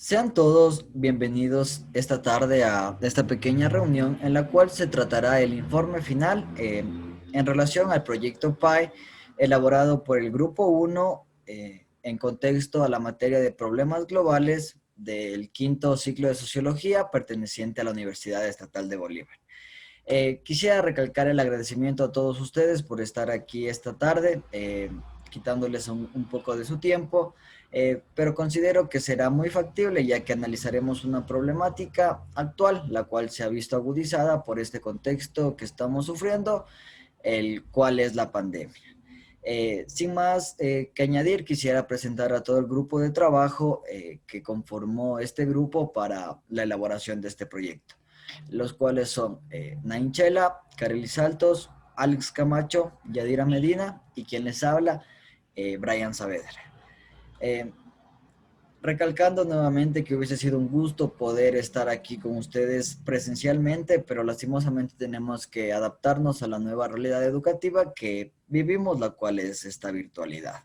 Sean todos bienvenidos esta tarde a esta pequeña reunión en la cual se tratará el informe final en relación al proyecto PAI elaborado por el Grupo 1 en contexto a la materia de problemas globales del quinto ciclo de Sociología perteneciente a la Universidad Estatal de Bolívar. Quisiera recalcar el agradecimiento a todos ustedes por estar aquí esta tarde, quitándoles un poco de su tiempo, pero considero que será muy factible ya que analizaremos una problemática actual, la cual se ha visto agudizada por este contexto que estamos sufriendo, el cual es la pandemia. Sin más que añadir, quisiera presentar a todo el grupo de trabajo que conformó este grupo para la elaboración de este proyecto, los cuales son Nain Chela, Kareli Saltos, Alex Camacho, Yadira Medina y quien les habla, Brian Saavedra. Eh, Recalcando nuevamente que hubiese sido un gusto poder estar aquí con ustedes presencialmente, pero lastimosamente tenemos que adaptarnos a la nueva realidad educativa que vivimos, la cual es esta virtualidad.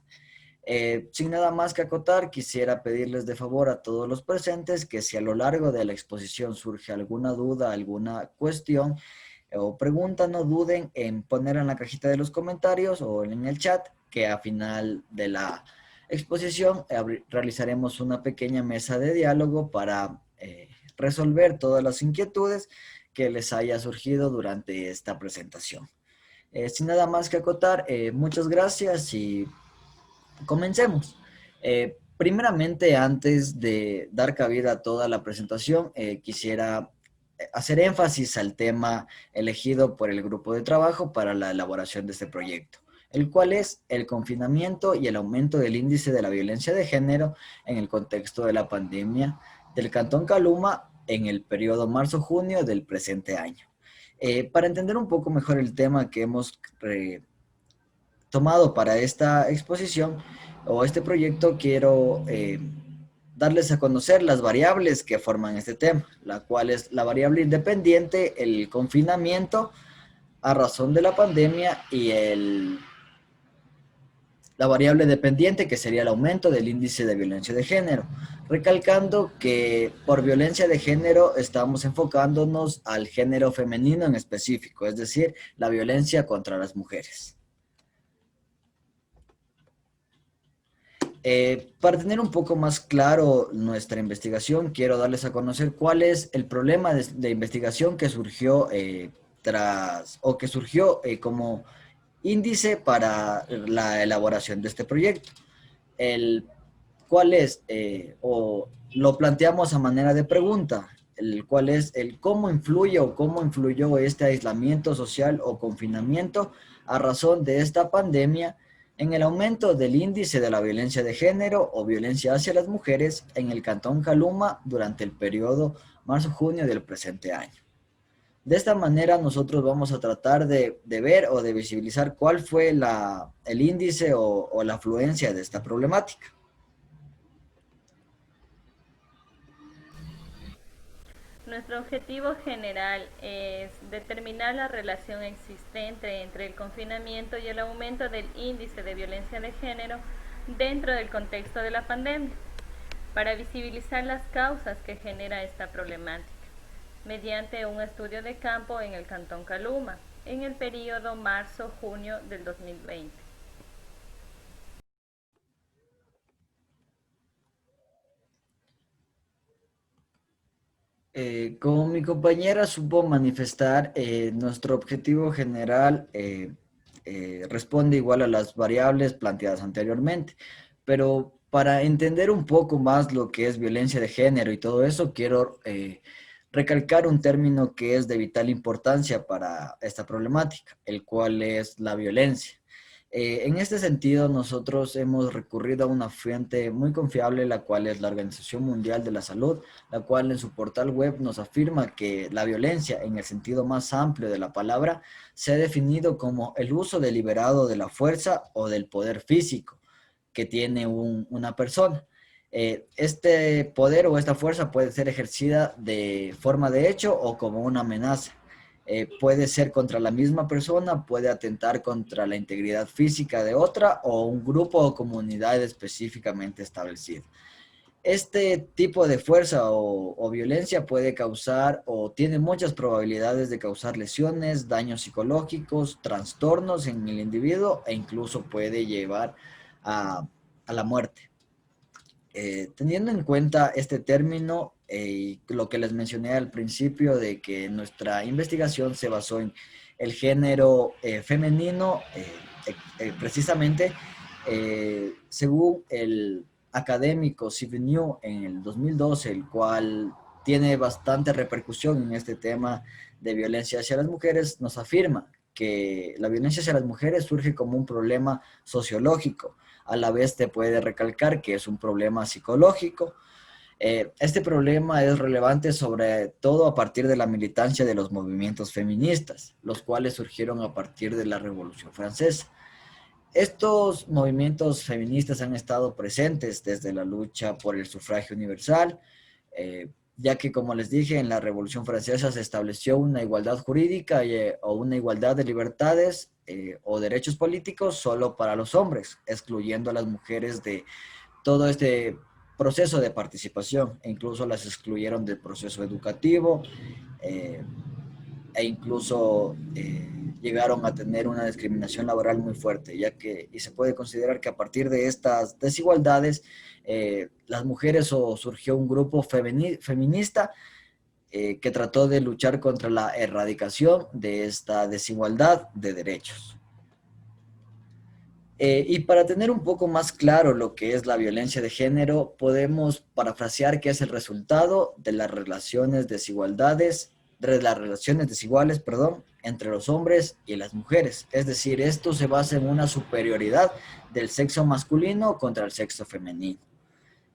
Sin nada más que acotar, quisiera pedirles de favor a todos los presentes que si a lo largo de la exposición surge alguna duda, alguna cuestión o pregunta, no duden en poner en la cajita de los comentarios o en el chat, que a final de la exposición realizaremos una pequeña mesa de diálogo para resolver todas las inquietudes que les haya surgido durante esta presentación. Sin nada más que acotar, muchas gracias y comencemos. Primeramente, antes de dar cabida a toda la presentación, quisiera hacer énfasis al tema elegido por el grupo de trabajo para la elaboración de este proyecto, el cual es el confinamiento y el aumento del índice de la violencia de género en el contexto de la pandemia del Cantón Caluma en el periodo marzo-junio del presente año. Para entender un poco mejor el tema que hemos tomado para esta exposición o este proyecto, quiero darles a conocer las variables que forman este tema, la cual es la variable independiente, el confinamiento a razón de la pandemia y la variable dependiente, que sería el aumento del índice de violencia de género. Recalcando que por violencia de género estamos enfocándonos al género femenino en específico, es decir, la violencia contra las mujeres. Para tener un poco más claro nuestra investigación, quiero darles a conocer cuál es el problema de investigación que surgió que surgió como índice para la elaboración de este proyecto. El cuál es, o lo planteamos a manera de pregunta, el cuál es el cómo influye o cómo influyó este aislamiento social o confinamiento a razón de esta pandemia en el aumento del índice de la violencia de género o violencia hacia las mujeres en el Cantón Caluma durante el periodo marzo-junio del presente año. De esta manera nosotros vamos a tratar de ver o de visibilizar cuál fue el índice o la afluencia de esta problemática. Nuestro objetivo general es determinar la relación existente entre el confinamiento y el aumento del índice de violencia de género dentro del contexto de la pandemia, para visibilizar las causas que genera esta problemática, mediante un estudio de campo en el Cantón Caluma, en el periodo marzo-junio del 2020. Como mi compañera supo manifestar, nuestro objetivo general responde igual a las variables planteadas anteriormente, pero para entender un poco más lo que es violencia de género y todo eso, quiero recalcar un término que es de vital importancia para esta problemática, el cual es la violencia. En este sentido, nosotros hemos recurrido a una fuente muy confiable, la cual es la Organización Mundial de la Salud, la cual en su portal web nos afirma que la violencia, en el sentido más amplio de la palabra, se ha definido como el uso deliberado de la fuerza o del poder físico que tiene una persona. Este poder o esta fuerza puede ser ejercida de forma de hecho o como una amenaza. Puede ser contra la misma persona, puede atentar contra la integridad física de otra o un grupo o comunidad específicamente establecida. Este tipo de fuerza o violencia puede causar o tiene muchas probabilidades de causar lesiones, daños psicológicos, trastornos en el individuo e incluso puede llevar a, a la muerte. Teniendo en cuenta este término y lo que les mencioné al principio de que nuestra investigación se basó en el género femenino, precisamente según el académico Stephen New en el 2012, el cual tiene bastante repercusión en este tema de violencia hacia las mujeres, nos afirma que la violencia hacia las mujeres surge como un problema sociológico. A la vez te puede recalcar que es un problema psicológico. Este problema es relevante sobre todo a partir de la militancia de los movimientos feministas, los cuales surgieron a partir de la Revolución Francesa. Estos movimientos feministas han estado presentes desde la lucha por el sufragio universal, ya que, como les dije, en la Revolución Francesa se estableció una igualdad jurídica o una igualdad de libertades o derechos políticos solo para los hombres, excluyendo a las mujeres de todo este proceso de participación e incluso las excluyeron del proceso educativo, eh, e incluso llegaron a tener una discriminación laboral muy fuerte, ya que y se puede considerar que a partir de estas desigualdades, las mujeres o surgió un grupo feminista que trató de luchar contra la erradicación de esta desigualdad de derechos. Y para tener un poco más claro lo que es la violencia de género, podemos parafrasear que es el resultado de las relaciones desiguales, perdón, entre los hombres y las mujeres. Es decir, esto se basa en una superioridad del sexo masculino contra el sexo femenino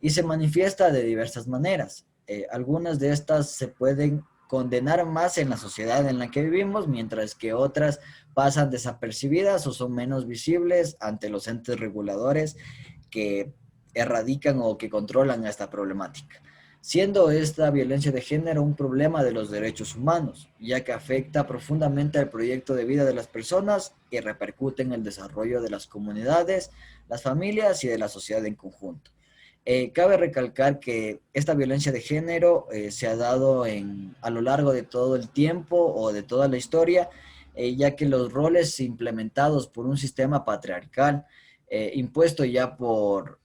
y se manifiesta de diversas maneras. Algunas de estas se pueden condenar más en la sociedad en la que vivimos, mientras que otras pasan desapercibidas o son menos visibles ante los entes reguladores que erradican o que controlan esta problemática, siendo esta violencia de género un problema de los derechos humanos, ya que afecta profundamente al proyecto de vida de las personas y repercute en el desarrollo de las comunidades, las familias y de la sociedad en conjunto. Cabe recalcar que esta violencia de género se ha dado a lo largo de todo el tiempo o de toda la historia, ya que los roles implementados por un sistema patriarcal impuesto ya por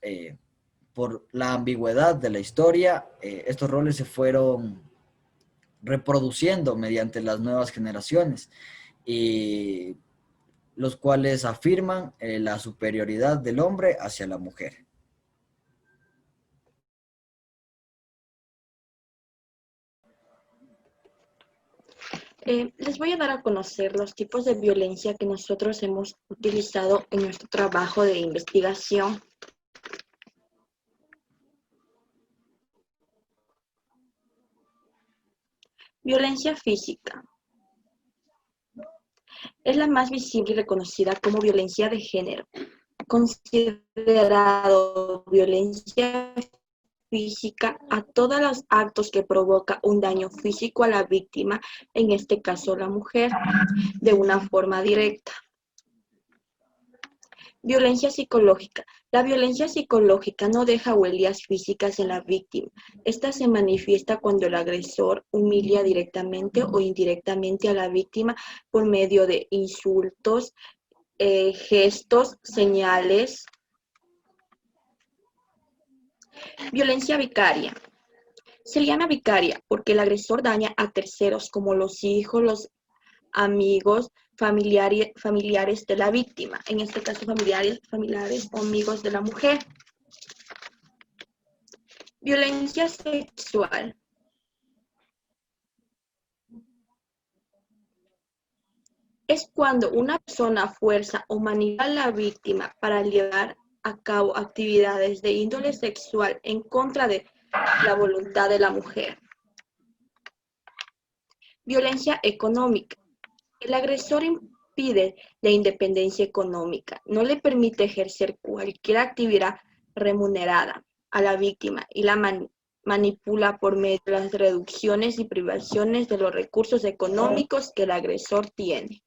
la ambigüedad de la historia, estos roles se fueron reproduciendo mediante las nuevas generaciones y los cuales afirman la superioridad del hombre hacia la mujer. Les voy a dar a conocer los tipos de violencia que nosotros hemos utilizado en nuestro trabajo de investigación. Violencia física. Es la más visible y reconocida como violencia de género, considerado violencia física a todos los actos que provoca un daño físico a la víctima, en este caso la mujer, de una forma directa. Violencia psicológica. La violencia psicológica no deja huellas físicas en la víctima. Esta se manifiesta cuando el agresor humilia directamente o indirectamente a la víctima por medio de insultos, gestos, señales. Violencia vicaria. Se llama vicaria porque el agresor daña a terceros como los hijos, los amigos, familiares de la víctima, en este caso familiares o amigos de la mujer. Violencia sexual. Es cuando una persona fuerza o manipula a la víctima para llevar a cabo actividades de índole sexual en contra de la voluntad de la mujer. Violencia económica. El agresor impide la independencia económica, no le permite ejercer cualquier actividad remunerada a la víctima y la manipula por medio de las reducciones y privaciones de los recursos económicos que el agresor tiene.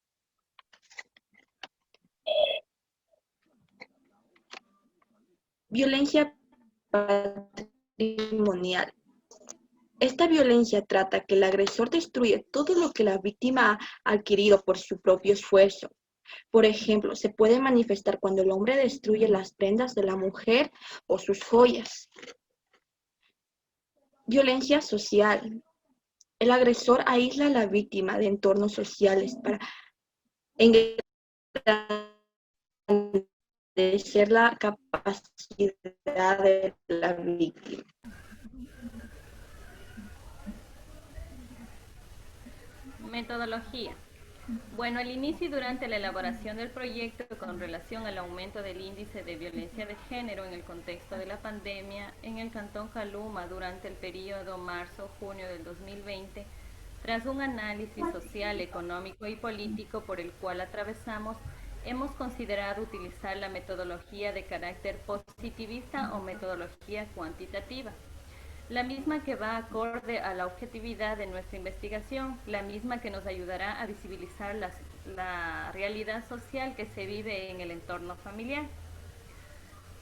Violencia patrimonial. Esta violencia trata que el agresor destruye todo lo que la víctima ha adquirido por su propio esfuerzo. Por ejemplo, se puede manifestar cuando el hombre destruye las prendas de la mujer o sus joyas. Violencia social. El agresor aísla a la víctima de entornos sociales para engrandecer la capacidad de la víctima. Metodología. Bueno, al inicio y durante la elaboración del proyecto con relación al aumento del índice de violencia de género en el contexto de la pandemia en el Cantón Caluma durante el periodo marzo-junio del 2020, tras un análisis social, económico y político por el cual atravesamos, hemos considerado utilizar la metodología de carácter positivista o metodología cuantitativa, la misma que va acorde a la objetividad de nuestra investigación, la misma que nos ayudará a visibilizar la realidad social que se vive en el entorno familiar.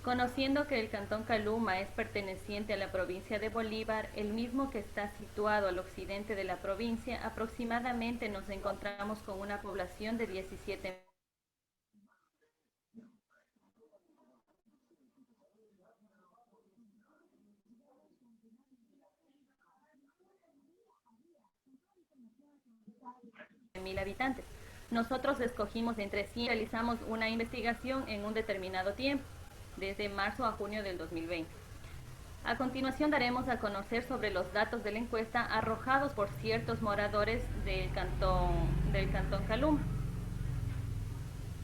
Conociendo que el Cantón Caluma es perteneciente a la provincia de Bolívar, el mismo que está situado al occidente de la provincia, aproximadamente nos encontramos con una población de 17 mil habitantes. Nosotros escogimos entre sí y realizamos una investigación en un determinado tiempo, desde marzo a junio del 2020. A continuación daremos a conocer sobre los datos de la encuesta arrojados por ciertos moradores del cantón Caluma.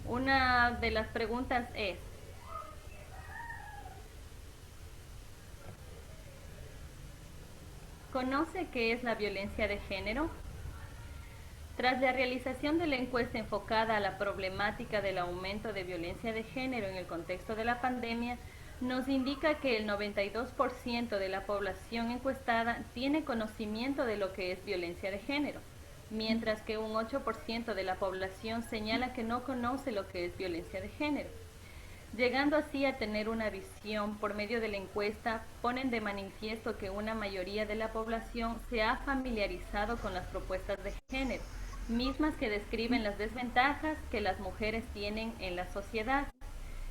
Una de las preguntas es: ¿conoce qué es la violencia de género? Tras la realización de la encuesta enfocada a la problemática del aumento de violencia de género en el contexto de la pandemia, nos indica que el 92% de la población encuestada tiene conocimiento de lo que es violencia de género, mientras que un 8% de la población señala que no conoce lo que es violencia de género. Llegando así a tener una visión por medio de la encuesta, ponen de manifiesto que una mayoría de la población se ha familiarizado con las propuestas de género, mismas que describen las desventajas que las mujeres tienen en la sociedad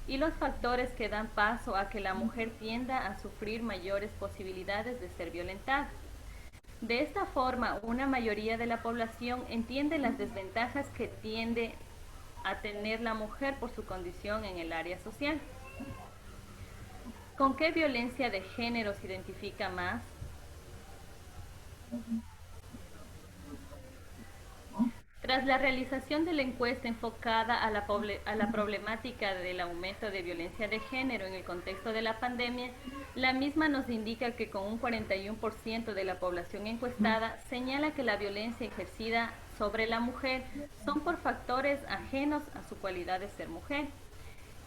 y los factores que dan paso a que la mujer tienda a sufrir mayores posibilidades de ser violentada. De esta forma, una mayoría de la población entiende las desventajas que tiende a tener la mujer por su condición en el área social. ¿Con qué violencia de género se identifica más? Tras la realización de la encuesta enfocada a la problemática del aumento de violencia de género en el contexto de la pandemia, la misma nos indica que con un 41% de la población encuestada señala que la violencia ejercida sobre la mujer son por factores ajenos a su cualidad de ser mujer.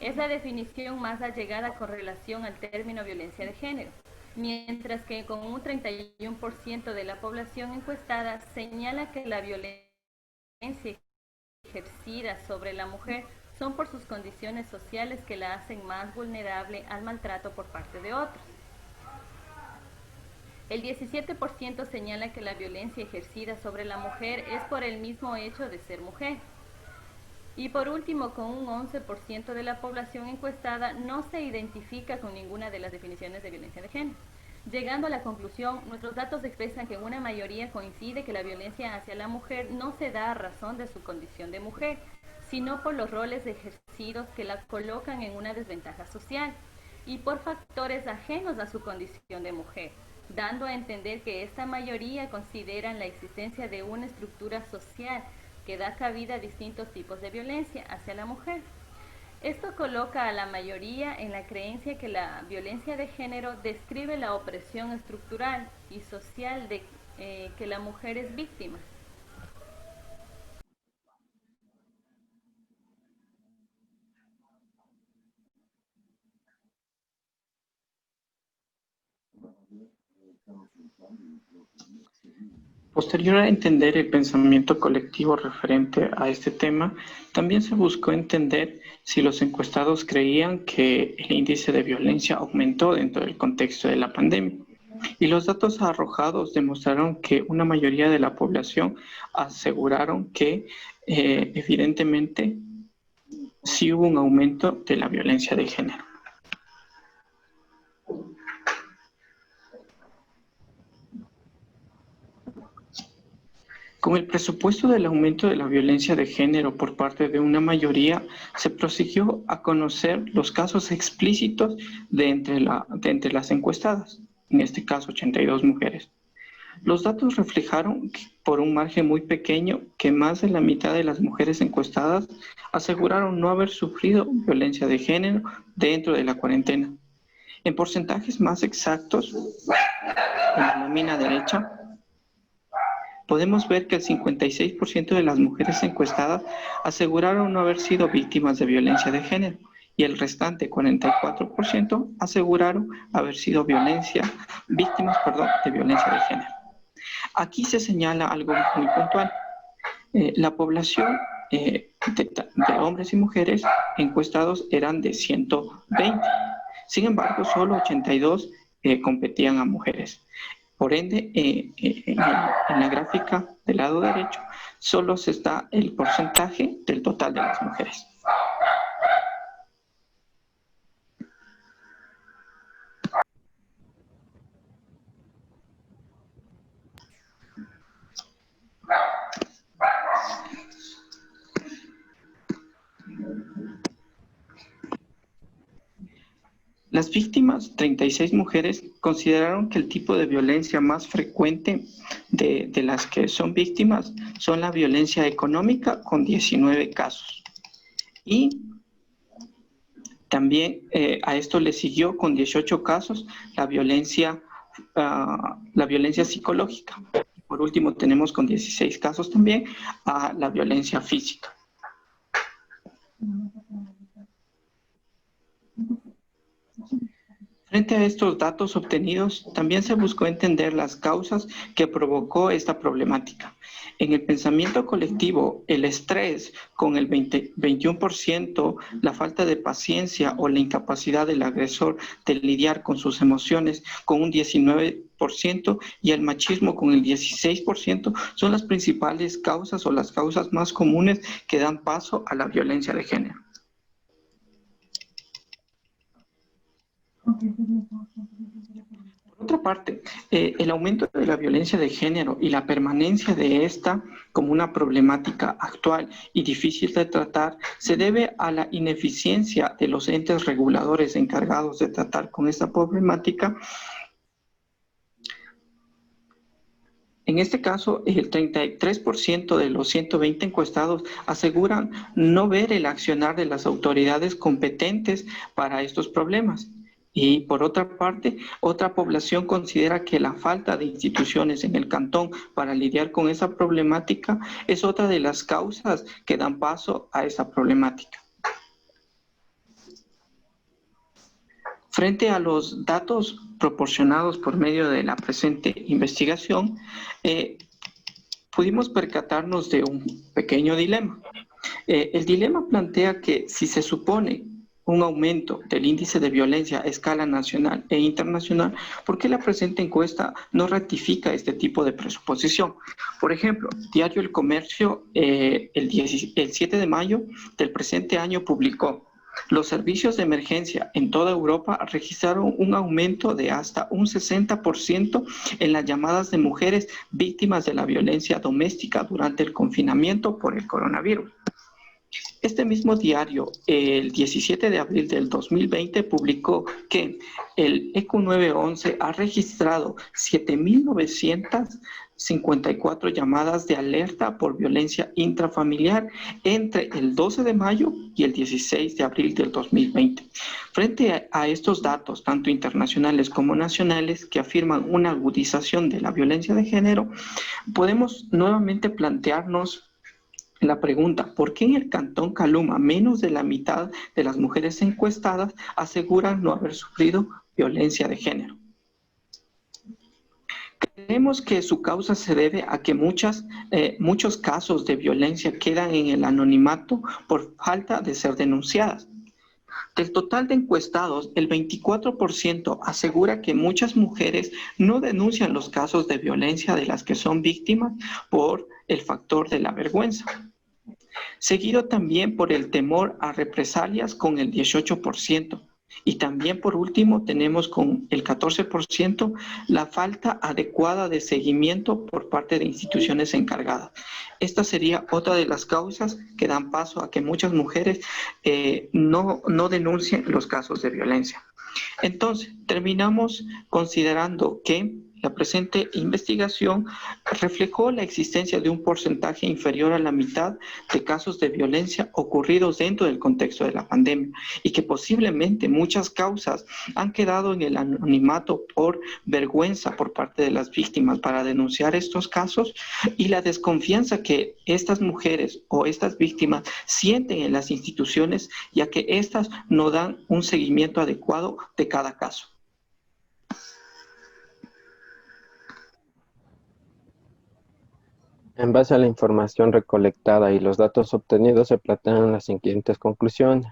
Es la definición más allegada con relación al término violencia de género, mientras que con un 31% de la población encuestada señala que la violencia ejercida sobre la mujer son por sus condiciones sociales que la hacen más vulnerable al maltrato por parte de otros. El 17% señala que la violencia ejercida sobre la mujer es por el mismo hecho de ser mujer. Y por último, con un 11% de la población encuestada no se identifica con ninguna de las definiciones de violencia de género. Llegando a la conclusión, nuestros datos expresan que una mayoría coincide que la violencia hacia la mujer no se da a razón de su condición de mujer, sino por los roles ejercidos que la colocan en una desventaja social y por factores ajenos a su condición de mujer, dando a entender que esta mayoría consideran la existencia de una estructura social que da cabida a distintos tipos de violencia hacia la mujer. Esto coloca a la mayoría en la creencia que la violencia de género describe la opresión estructural y social de que la mujer es víctima. Posterior a entender el pensamiento colectivo referente a este tema, también se buscó entender si los encuestados creían que el índice de violencia aumentó dentro del contexto de la pandemia. Y los datos arrojados demostraron que una mayoría de la población aseguraron que evidentemente sí hubo un aumento de la violencia de género. Con el presupuesto del aumento de la violencia de género por parte de una mayoría, se prosiguió a conocer los casos explícitos de entre las encuestadas, en este caso 82 mujeres. Los datos reflejaron por un margen muy pequeño que más de la mitad de las mujeres encuestadas aseguraron no haber sufrido violencia de género dentro de la cuarentena. En porcentajes más exactos, en la lámina derecha, podemos ver que el 56% de las mujeres encuestadas aseguraron no haber sido víctimas de violencia de género y el restante 44% aseguraron haber sido víctimas de violencia de género. Aquí se señala algo muy puntual. La población de hombres y mujeres encuestados eran de 120. Sin embargo, solo 82 competían a mujeres. Por ende, en la gráfica del lado derecho, solo se está el porcentaje del total de las mujeres. Las víctimas, 36 mujeres, consideraron que el tipo de violencia más frecuente de las que son víctimas son la violencia económica, con 19 casos. Y también a esto le siguió con 18 casos la violencia psicológica. Por último, tenemos con 16 casos también a la violencia física. Frente a estos datos obtenidos, también se buscó entender las causas que provocó esta problemática. En el pensamiento colectivo, el estrés con el 21%, la falta de paciencia o la incapacidad del agresor de lidiar con sus emociones con un 19% y el machismo con el 16% son las principales causas o las causas más comunes que dan paso a la violencia de género. Por otra parte, el aumento de la violencia de género y la permanencia de esta como una problemática actual y difícil de tratar se debe a la ineficiencia de los entes reguladores encargados de tratar con esta problemática. En este caso, el 33% de los 120 encuestados aseguran no ver el accionar de las autoridades competentes para estos problemas. Y por otra parte, otra población considera que la falta de instituciones en el cantón para lidiar con esa problemática es otra de las causas que dan paso a esa problemática. Frente a los datos proporcionados por medio de la presente investigación, pudimos percatarnos de un pequeño dilema. El dilema plantea que si se supone un aumento del índice de violencia a escala nacional e internacional, ¿por qué la presente encuesta no ratifica este tipo de presuposición? Por ejemplo, Diario El Comercio el 7 de mayo del presente año publicó: los servicios de emergencia en toda Europa registraron un aumento de hasta un 60% en las llamadas de mujeres víctimas de la violencia doméstica durante el confinamiento por el coronavirus. Este mismo diario, el 17 de abril del 2020, publicó que el ECU 911 ha registrado 7.954 llamadas de alerta por violencia intrafamiliar entre el 12 de mayo y el 16 de abril del 2020. Frente a estos datos, tanto internacionales como nacionales, que afirman una agudización de la violencia de género, podemos nuevamente plantearnos la pregunta: ¿por qué en el Cantón Caluma menos de la mitad de las mujeres encuestadas aseguran no haber sufrido violencia de género? Creemos que su causa se debe a que muchos casos de violencia quedan en el anonimato por falta de ser denunciadas. Del total de encuestados, el 24% asegura que muchas mujeres no denuncian los casos de violencia de las que son víctimas por el factor de la vergüenza, seguido también por el temor a represalias con el 18%. Y también por último tenemos con el 14% la falta adecuada de seguimiento por parte de instituciones encargadas. Esta sería otra de las causas que dan paso a que muchas mujeres no denuncien los casos de violencia. Entonces, terminamos considerando que la presente investigación reflejó la existencia de un porcentaje inferior a la mitad de casos de violencia ocurridos dentro del contexto de la pandemia y que posiblemente muchas causas han quedado en el anonimato por vergüenza por parte de las víctimas para denunciar estos casos y la desconfianza que estas mujeres o estas víctimas sienten en las instituciones, ya que éstas no dan un seguimiento adecuado de cada caso. En base a la información recolectada y los datos obtenidos se plantean las siguientes conclusiones.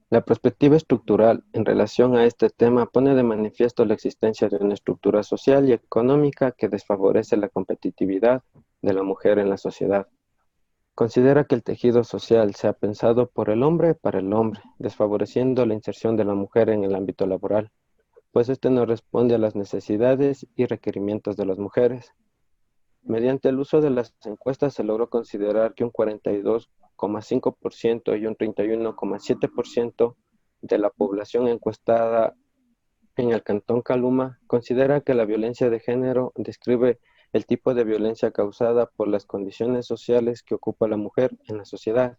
La perspectiva estructural en relación a este tema pone de manifiesto la existencia de una estructura social y económica que desfavorece la competitividad de la mujer en la sociedad. Considera que el tejido social se ha pensado por el hombre para el hombre, desfavoreciendo la inserción de la mujer en el ámbito laboral, pues este no responde a las necesidades y requerimientos de las mujeres. Mediante el uso de las encuestas se logró considerar que un 42,5% y un 31,7% de la población encuestada en el Cantón Caluma considera que la violencia de género describe el tipo de violencia causada por las condiciones sociales que ocupa la mujer en la sociedad.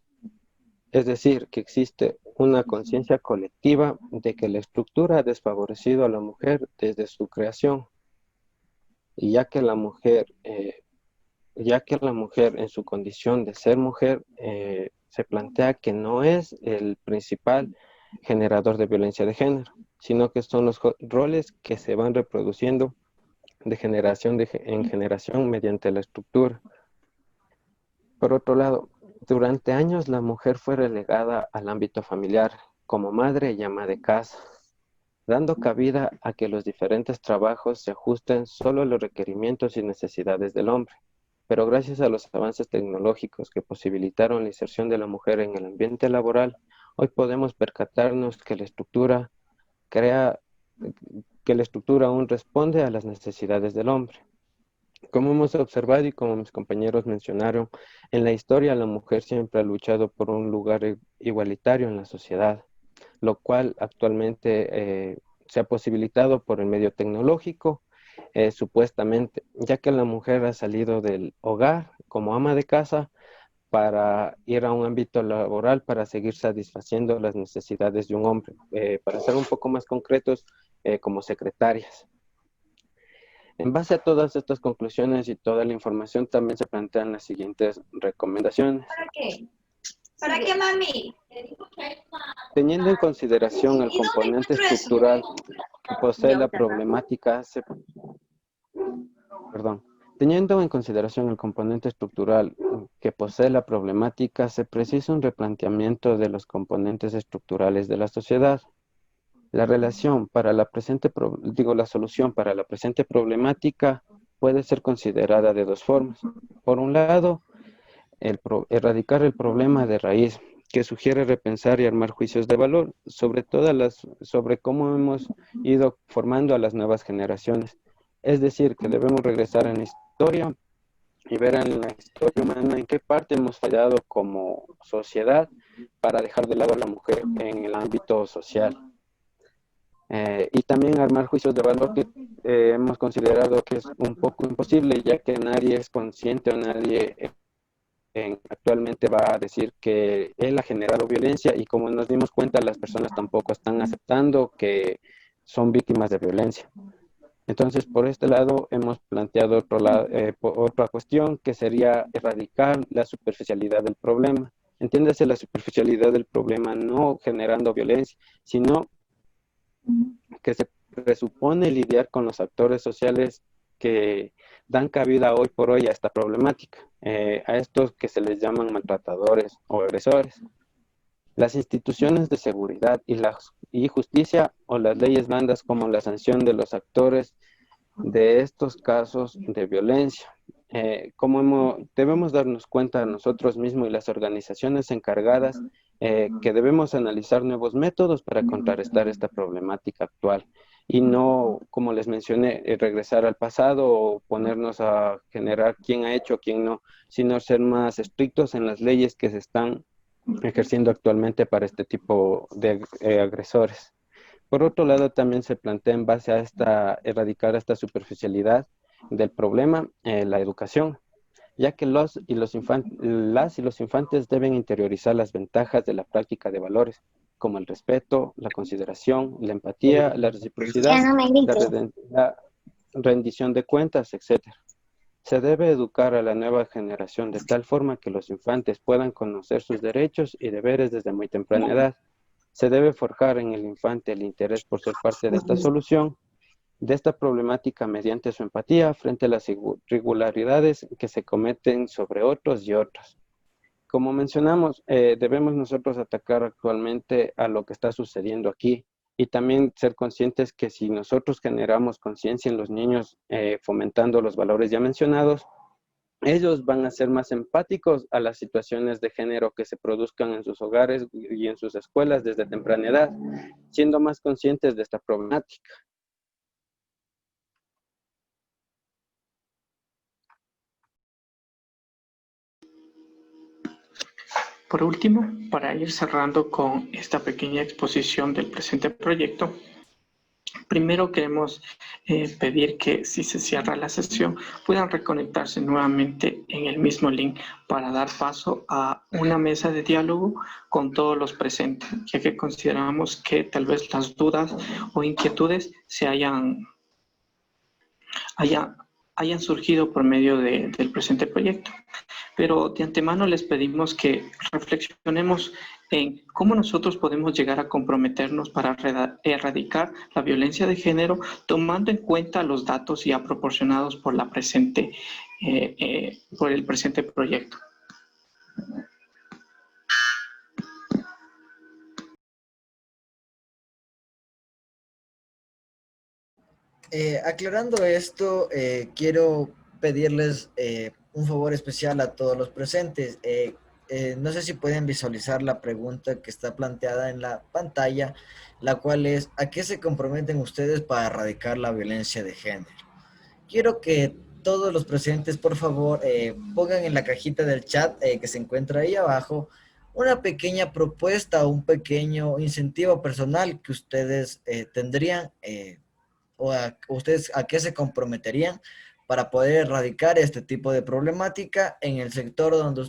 Es decir, que existe una conciencia colectiva de que la estructura ha desfavorecido a la mujer desde su creación. Y ya que la mujer en su condición de ser mujer se plantea que no es el principal generador de violencia de género, sino que son los roles que se van reproduciendo de generación en generación mediante la estructura. Por otro lado, durante años la mujer fue relegada al ámbito familiar como madre y ama de casa, dando cabida a que los diferentes trabajos se ajusten solo a los requerimientos y necesidades del hombre. Pero gracias a los avances tecnológicos que posibilitaron la inserción de la mujer en el ambiente laboral, hoy podemos percatarnos que la estructura aún responde a las necesidades del hombre. Como hemos observado y como mis compañeros mencionaron, en la historia la mujer siempre ha luchado por un lugar igualitario en la sociedad, lo cual actualmente se ha posibilitado por el medio tecnológico, supuestamente, ya que la mujer ha salido del hogar como ama de casa para ir a un ámbito laboral para seguir satisfaciendo las necesidades de un hombre, para ser un poco más concretos, como secretarias. En base a todas estas conclusiones y toda la información, también se plantean las siguientes recomendaciones. ¿Para qué? ¿Para qué, mami? Teniendo en consideración el componente estructural que posee la problemática, Teniendo en consideración el componente estructural que posee la problemática, se precisa un replanteamiento de los componentes estructurales de la sociedad. La solución para la presente problemática puede ser considerada de dos formas. Por un lado, erradicar el problema de raíz, que sugiere repensar y armar juicios de valor sobre cómo hemos ido formando a las nuevas generaciones. Es decir, que debemos regresar en la historia y ver en la historia humana en qué parte hemos fallado como sociedad para dejar de lado a la mujer en el ámbito social. Y también armar juicios de valor que hemos considerado que es un poco imposible, ya que nadie es consciente o nadie actualmente va a decir que él ha generado violencia, y como nos dimos cuenta, las personas tampoco están aceptando que son víctimas de violencia. Entonces, por este lado, hemos planteado otra cuestión, que sería erradicar la superficialidad del problema. Entiéndase la superficialidad del problema no generando violencia, sino que se presupone lidiar con los actores sociales que dan cabida hoy por hoy a esta problemática, a estos que se les llaman maltratadores o agresores. Las instituciones de seguridad y justicia o las leyes blandas como la sanción de los actores de estos casos de violencia. Debemos darnos cuenta nosotros mismos y las organizaciones encargadas que debemos analizar nuevos métodos para contrarrestar esta problemática actual y no, como les mencioné, regresar al pasado o ponernos a generar quién ha hecho, quién no, sino ser más estrictos en las leyes que se están ejerciendo actualmente para este tipo de agresores. Por otro lado, también se plantea en base a erradicar esta superficialidad del problema, la educación, ya que las y los infantes deben interiorizar las ventajas de la práctica de valores, como el respeto, la consideración, la empatía, la reciprocidad, la rendición de cuentas, etc. Se debe educar a la nueva generación de tal forma que los infantes puedan conocer sus derechos y deberes desde muy temprana edad. Se debe forjar en el infante el interés por ser parte de esta solución, de esta problemática mediante su empatía frente a las irregularidades que se cometen sobre otros y otras. Como mencionamos, debemos nosotros atacar actualmente a lo que está sucediendo aquí y también ser conscientes que si nosotros generamos conciencia en los niños fomentando los valores ya mencionados, ellos van a ser más empáticos a las situaciones de género que se produzcan en sus hogares y en sus escuelas desde temprana edad, siendo más conscientes de esta problemática. Por último, para ir cerrando con esta pequeña exposición del presente proyecto, primero queremos pedir que si se cierra la sesión puedan reconectarse nuevamente en el mismo link para dar paso a una mesa de diálogo con todos los presentes, ya que consideramos que tal vez las dudas o inquietudes se hayan surgido por medio del presente proyecto. Pero de antemano les pedimos que reflexionemos en cómo nosotros podemos llegar a comprometernos para erradicar la violencia de género, tomando en cuenta los datos ya proporcionados por el presente proyecto. Aclarando esto, quiero pedirles un favor especial a todos los presentes. No sé si pueden visualizar la pregunta que está planteada en la pantalla, la cual es: ¿a qué se comprometen ustedes para erradicar la violencia de género? Quiero que todos los presentes, por favor, pongan en la cajita del chat que se encuentra ahí abajo una pequeña propuesta o un pequeño incentivo personal que ustedes tendrían o ustedes a qué se comprometerían para poder erradicar este tipo de problemática en el sector donde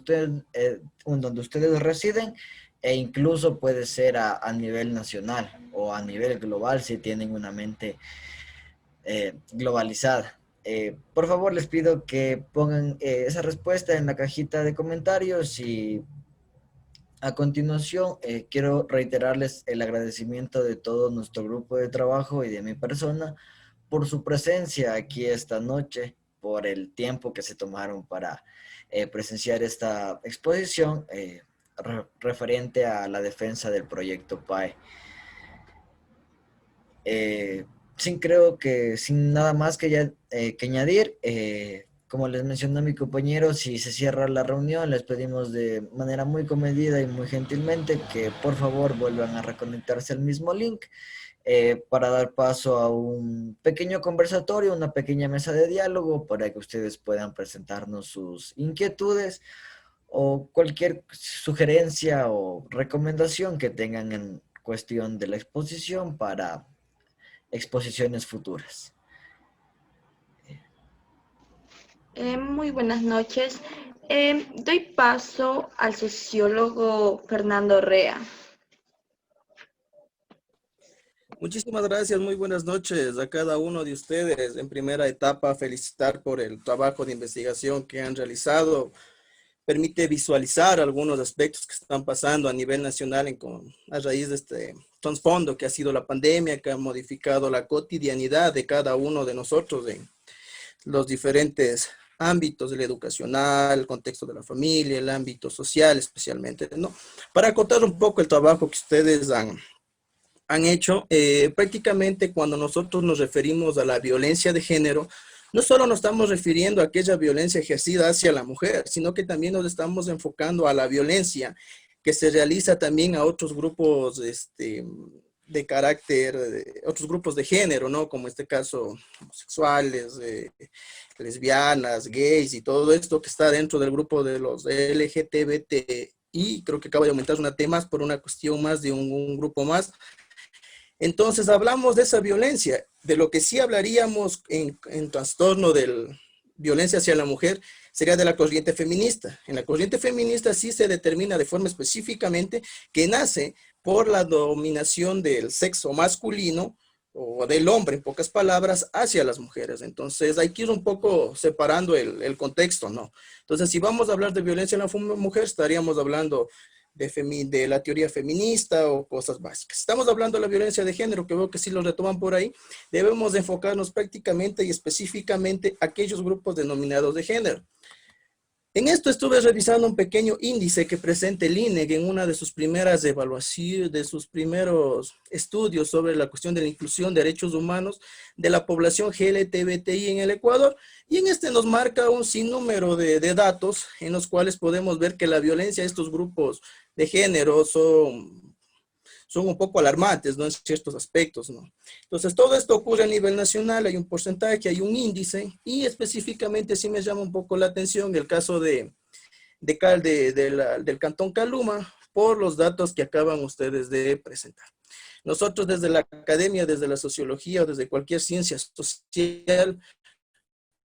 ustedes residen, e incluso puede ser a nivel nacional o a nivel global si tienen una mente globalizada. Por favor, les pido que pongan esa respuesta en la cajita de comentarios y a continuación quiero reiterarles el agradecimiento de todo nuestro grupo de trabajo y de mi persona por su presencia aquí esta noche, por el tiempo que se tomaron para presenciar esta exposición referente a la defensa del proyecto PAE. Sin nada más que añadir, como les mencionó mi compañero, si se cierra la reunión, les pedimos de manera muy comedida y muy gentilmente que por favor vuelvan a reconectarse al mismo link para dar paso a un pequeño conversatorio, una pequeña mesa de diálogo para que ustedes puedan presentarnos sus inquietudes o cualquier sugerencia o recomendación que tengan en cuestión de la exposición para exposiciones futuras. Muy buenas noches. Doy paso al sociólogo Fernando Rea. Muchísimas gracias, muy buenas noches a cada uno de ustedes. En primera etapa, felicitar por el trabajo de investigación que han realizado. Permite visualizar algunos aspectos que están pasando a nivel nacional a raíz de este trasfondo que ha sido la pandemia, que ha modificado la cotidianidad de cada uno de nosotros los diferentes ámbitos, el educacional, el contexto de la familia, el ámbito social especialmente, ¿no? Para acotar un poco el trabajo que ustedes han hecho, prácticamente cuando nosotros nos referimos a la violencia de género, no solo nos estamos refiriendo a aquella violencia ejercida hacia la mujer, sino que también nos estamos enfocando a la violencia que se realiza también a otros grupos de carácter, otros grupos de género, ¿no? Como en este caso, homosexuales, lesbianas, gays y todo esto que está dentro del grupo de los LGTBTI, creo que acaba de aumentar una T más por una cuestión más de un grupo más. Entonces hablamos de esa violencia. De lo que sí hablaríamos en trastorno de violencia hacia la mujer sería de la corriente feminista. En la corriente feminista sí se determina de forma específicamente que nace por la dominación del sexo masculino o del hombre, en pocas palabras, hacia las mujeres. Entonces hay que ir un poco separando el contexto, ¿no? Entonces si vamos a hablar de violencia en la mujer, estaríamos hablando de la teoría feminista o cosas básicas. Estamos hablando de la violencia de género, que veo que sí lo retoman por ahí. Debemos de enfocarnos prácticamente y específicamente a aquellos grupos denominados de género. En esto estuve revisando un pequeño índice que presenta el INEG en una de sus primeras evaluaciones, de sus primeros estudios sobre la cuestión de la inclusión de derechos humanos de la población LGTBTI en el Ecuador. Y en este nos marca un sinnúmero de datos en los cuales podemos ver que la violencia de estos grupos de género son un poco alarmantes, ¿no? En ciertos aspectos, ¿no? Entonces, todo esto ocurre a nivel nacional, hay un porcentaje, hay un índice, y específicamente sí me llama un poco la atención el caso del Cantón Caluma, por los datos que acaban ustedes de presentar. Nosotros desde la academia, desde la sociología o desde cualquier ciencia social,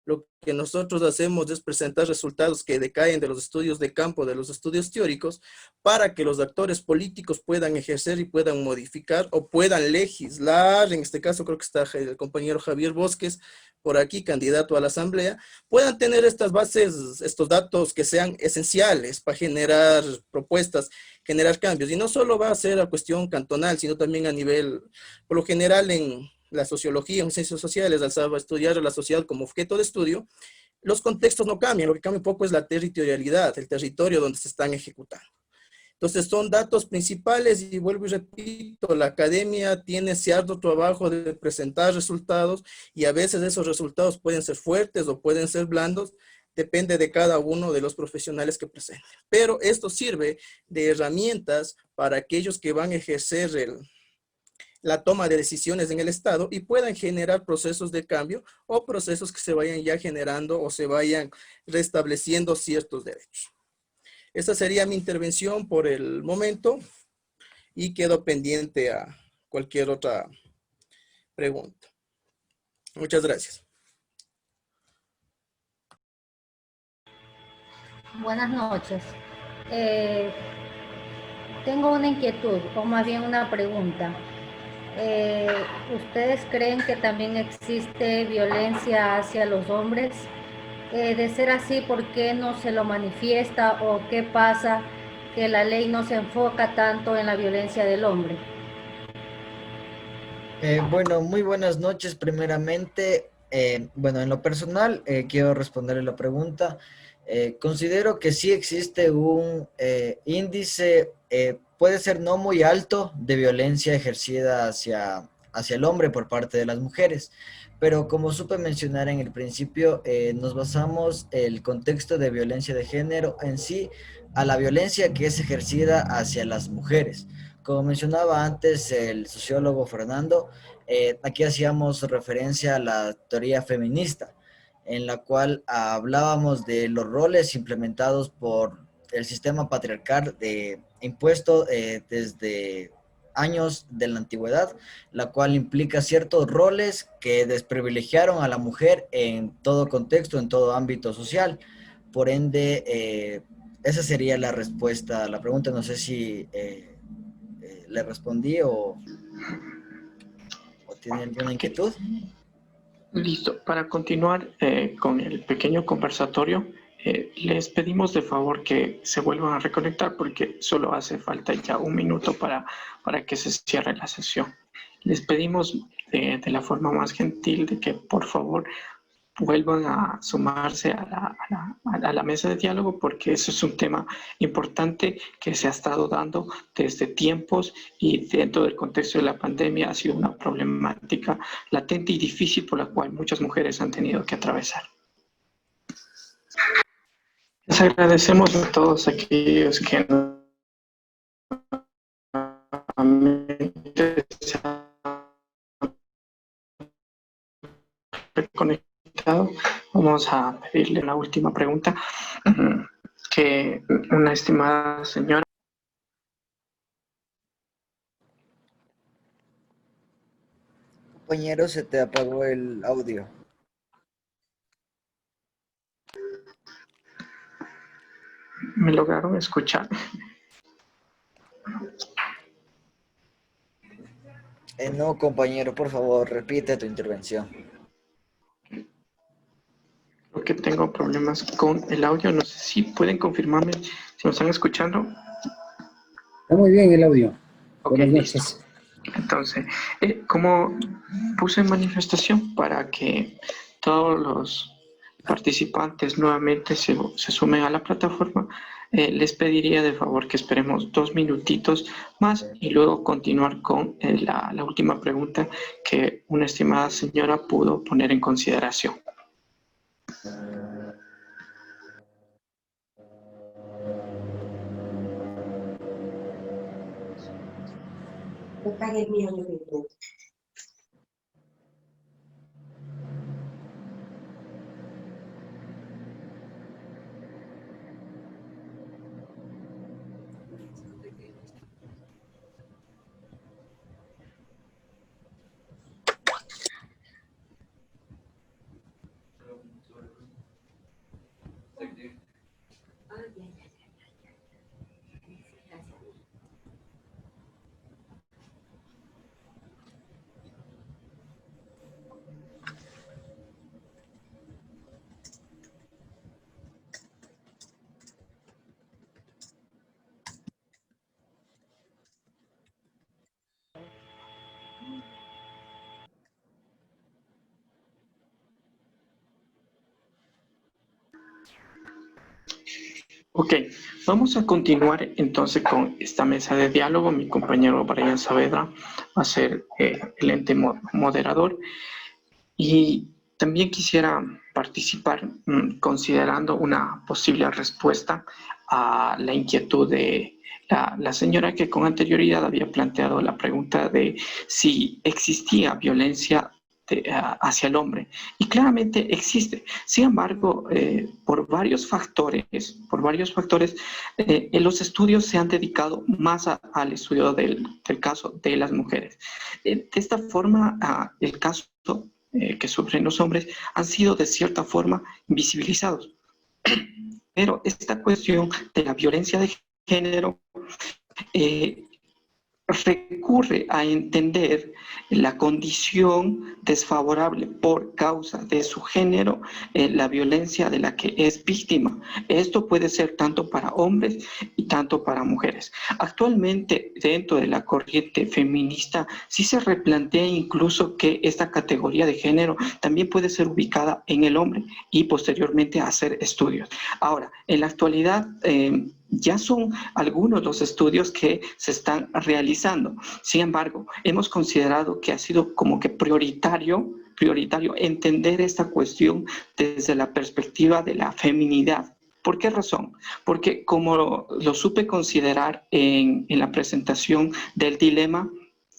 lo que nosotros hacemos es presentar resultados que decaen de los estudios de campo, de los estudios teóricos, para que los actores políticos puedan ejercer y puedan modificar o puedan legislar. En este caso creo que está el compañero Javier Bosques por aquí, candidato a la asamblea, puedan tener estas bases, estos datos que sean esenciales para generar propuestas, generar cambios. Y no solo va a ser a cuestión cantonal, sino también a nivel, por lo general en la sociología, en ciencias sociales, al estudiar a la sociedad como objeto de estudio, los contextos no cambian, lo que cambia un poco es la territorialidad, el territorio donde se están ejecutando. Entonces son datos principales y vuelvo y repito, la academia tiene ese arduo trabajo de presentar resultados y a veces esos resultados pueden ser fuertes o pueden ser blandos, depende de cada uno de los profesionales que presenten. Pero esto sirve de herramientas para aquellos que van a ejercer la toma de decisiones en el Estado y puedan generar procesos de cambio o procesos que se vayan ya generando o se vayan restableciendo ciertos derechos. Esta sería mi intervención por el momento y quedo pendiente a cualquier otra pregunta. Muchas gracias. Buenas noches. Tengo una inquietud o más bien una pregunta. ¿Ustedes creen que también existe violencia hacia los hombres? De ser así, ¿por qué no se lo manifiesta o qué pasa que la ley no se enfoca tanto en la violencia del hombre? Bueno, muy buenas noches primeramente. Bueno, en lo personal, quiero responderle la pregunta. Considero que sí existe un índice, puede ser no muy alto, de violencia ejercida hacia el hombre por parte de las mujeres. Pero como supe mencionar en el principio, nos basamos el contexto de violencia de género en sí a la violencia que es ejercida hacia las mujeres. Como mencionaba antes el sociólogo Fernando, aquí hacíamos referencia a la teoría feminista, en la cual hablábamos de los roles implementados por el sistema patriarcal impuesto desde años de la antigüedad, la cual implica ciertos roles que desprivilegiaron a la mujer en todo contexto, en todo ámbito social. Por ende, esa sería la respuesta a la pregunta. No sé si le respondí o tiene alguna inquietud. Listo. Para continuar con el pequeño conversatorio, les pedimos de favor que se vuelvan a reconectar porque solo hace falta ya un minuto para que se cierre la sesión. Les pedimos de la forma más gentil de que por favor vuelvan a sumarse a la mesa de diálogo, porque eso es un tema importante que se ha estado dando desde tiempos y dentro del contexto de la pandemia ha sido una problemática latente y difícil por la cual muchas mujeres han tenido que atravesar. Les agradecemos a todos aquellos que nuevamente se han reconectado. Vamos a pedirle la última pregunta que una estimada señora. Compañero, se te apagó el audio. ¿Me lograron escuchar? No, compañero, por favor, repite tu intervención. Creo que tengo problemas con el audio. No sé si pueden confirmarme si me están escuchando. Está muy bien el audio. Ok, Buenas listo. noches. Entonces, como puse en manifestación para que todos los participantes nuevamente se sumen a la plataforma, les pediría de favor que esperemos 2 minutitos más y luego continuar con la última pregunta que una estimada señora pudo poner en consideración. Ok, vamos a continuar entonces con esta mesa de diálogo. Mi compañero Brian Saavedra va a ser el ente moderador y también quisiera participar considerando una posible respuesta a la inquietud de la señora que con anterioridad había planteado la pregunta de si existía violencia hacia el hombre. Y claramente existe. Sin embargo, por varios factores, los estudios se han dedicado más al estudio del caso de las mujeres. De esta forma, el caso que sufren los hombres han sido de cierta forma invisibilizados. Pero esta cuestión de la violencia de género recurre a entender la condición desfavorable por causa de su género, la violencia de la que es víctima. Esto puede ser tanto para hombres y tanto para mujeres. Actualmente, dentro de la corriente feminista, sí se replantea incluso que esta categoría de género también puede ser ubicada en el hombre y posteriormente hacer estudios. Ahora, en la actualidad, ya son algunos los estudios que se están realizando. Sin embargo, hemos considerado que ha sido como que prioritario entender esta cuestión desde la perspectiva de la feminidad. ¿Por qué razón? Porque como lo supe considerar en la presentación del dilema,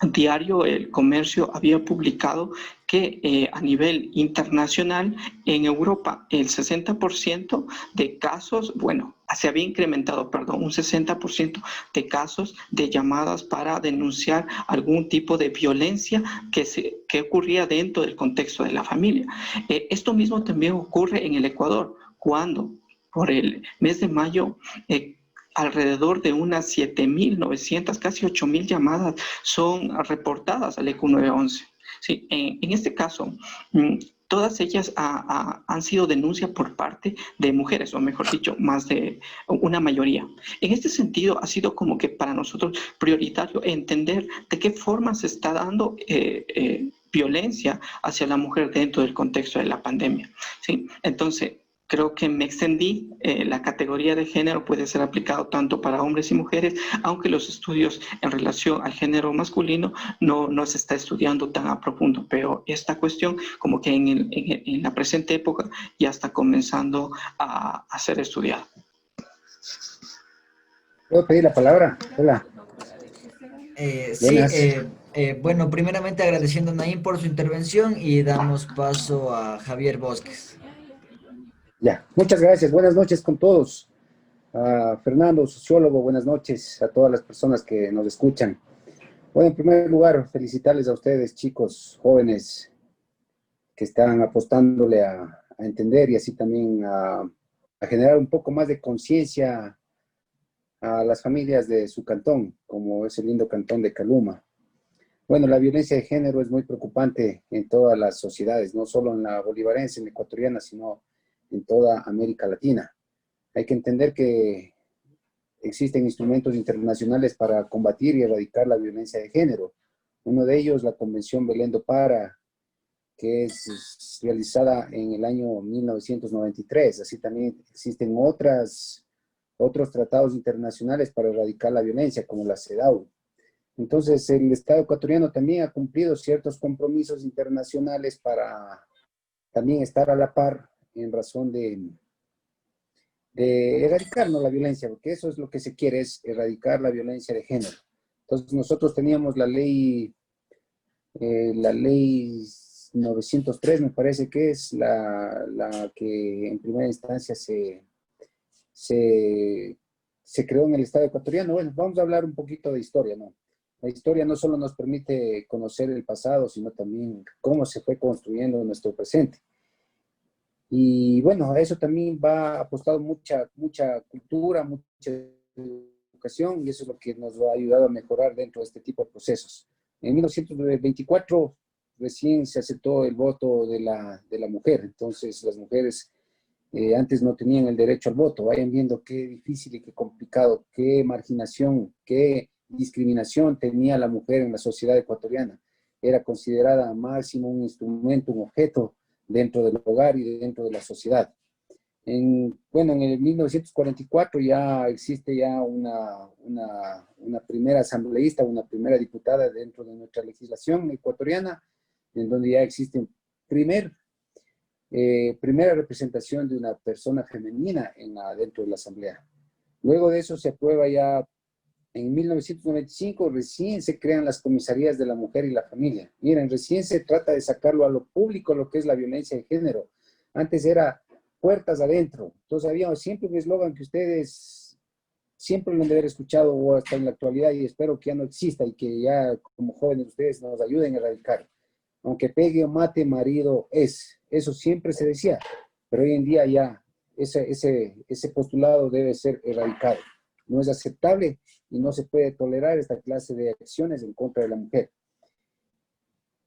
Diario El Comercio había publicado que a nivel internacional, en Europa, el 60% de casos, se había incrementado, un 60% de casos de llamadas para denunciar algún tipo de violencia que ocurría dentro del contexto de la familia. Esto mismo también ocurre en el Ecuador, cuando por el mes de mayo, alrededor de unas 7.900, casi 8.000 llamadas son reportadas al ECU 911. Sí, en este caso, todas ellas han sido denuncias por parte de mujeres, o mejor dicho, más de una mayoría. En este sentido, ha sido como que para nosotros prioritario entender de qué forma se está dando violencia hacia la mujer dentro del contexto de la pandemia, ¿sí? Entonces, creo que me extendí. La categoría de género puede ser aplicado tanto para hombres y mujeres, aunque los estudios en relación al género masculino no se está estudiando tan a profundo, pero esta cuestión como que en la presente época ya está comenzando a ser estudiada. ¿Puedo pedir la palabra? Hola. Sí, Buenas. bueno, primeramente agradeciendo a Naim por su intervención y damos paso a Javier Bosques. Ya, muchas gracias. Buenas noches con todos. A Fernando, sociólogo, buenas noches a todas las personas que nos escuchan. Bueno, en primer lugar, felicitarles a ustedes, chicos, jóvenes, que están apostándole a entender y así también a generar un poco más de conciencia a las familias de su cantón, como es el lindo cantón de Caluma. Bueno, la violencia de género es muy preocupante en todas las sociedades, no solo en la bolivarense, en la ecuatoriana, sino en toda América Latina. Hay que entender que existen instrumentos internacionales para combatir y erradicar la violencia de género. Uno de ellos, la Convención Belén do Pará, que es realizada en el año 1993. Así también existen otros tratados internacionales para erradicar la violencia, como la CEDAW. Entonces, el Estado ecuatoriano también ha cumplido ciertos compromisos internacionales para también estar a la par en razón de erradicar, ¿no?, la violencia, porque eso es lo que se quiere, es erradicar la violencia de género. Entonces, nosotros teníamos la ley 903, me parece que es la que en primera instancia se creó en el Estado ecuatoriano. Bueno, vamos a hablar un poquito de historia, ¿no? La historia no solo nos permite conocer el pasado, sino también cómo se fue construyendo nuestro presente. Y bueno, a eso también va apostado mucha cultura, mucha educación, y eso es lo que nos ha ayudado a mejorar dentro de este tipo de procesos. En 1924 recién se aceptó el voto de la mujer, entonces las mujeres antes no tenían el derecho al voto. Vayan viendo qué difícil y qué complicado, qué marginación, qué discriminación tenía la mujer en la sociedad ecuatoriana. Era considerada máximo un instrumento, un objeto dentro del hogar y dentro de la sociedad. En el 1944 ya existe ya una primera asambleísta, una primera diputada dentro de nuestra legislación ecuatoriana, en donde ya existe primera representación de una persona femenina dentro de la asamblea. Luego de eso se aprueba ya en 1995, recién se crean las comisarías de la mujer y la familia. Miren, recién se trata de sacarlo a lo público, lo que es la violencia de género. Antes era puertas adentro. Entonces había siempre un eslogan que ustedes siempre lo han de haber escuchado o hasta en la actualidad, y espero que ya no exista y que ya como jóvenes ustedes nos ayuden a erradicar. Aunque pegue o mate, marido es. Eso siempre se decía, pero hoy en día ya ese postulado debe ser erradicado. No es aceptable y no se puede tolerar esta clase de acciones en contra de la mujer.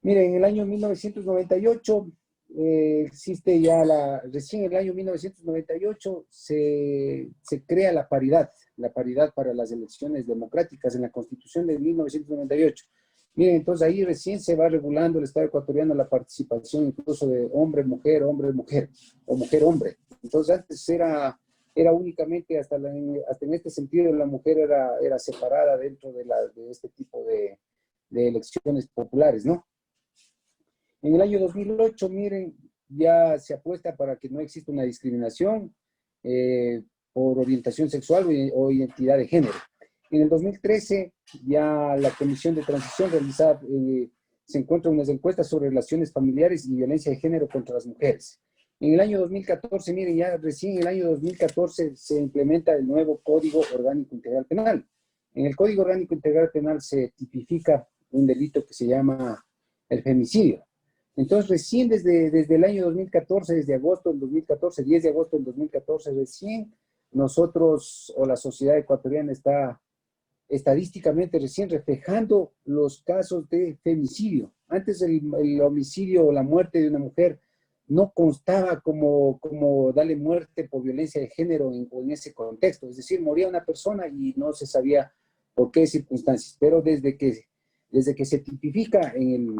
Miren, en el año 1998 existe ya recién en el año 1998 se crea la paridad para las elecciones democráticas en la Constitución de 1998. Miren, entonces ahí recién se va regulando el Estado ecuatoriano la participación incluso de hombre-mujer o mujer-hombre. Entonces antes era únicamente hasta en este sentido la mujer era separada dentro de este tipo de elecciones populares, ¿no? En el año 2008, miren, ya se apuesta para que no exista una discriminación por orientación sexual o identidad de género. En el 2013, ya la Comisión de Transición realizada, se encuentran unas encuestas sobre relaciones familiares y violencia de género contra las mujeres. En el año 2014, miren, ya recién en el año 2014 se implementa el nuevo Código Orgánico Integral Penal. En el Código Orgánico Integral Penal se tipifica un delito que se llama el femicidio. Entonces, recién desde el año 2014, desde agosto del 2014, 10 de agosto del 2014, recién nosotros o la sociedad ecuatoriana está estadísticamente recién reflejando los casos de femicidio. Antes el homicidio o la muerte de una mujer no constaba como darle muerte por violencia de género en ese contexto. Es decir, moría una persona y no se sabía por qué circunstancias. Pero desde que Desde que se tipifica en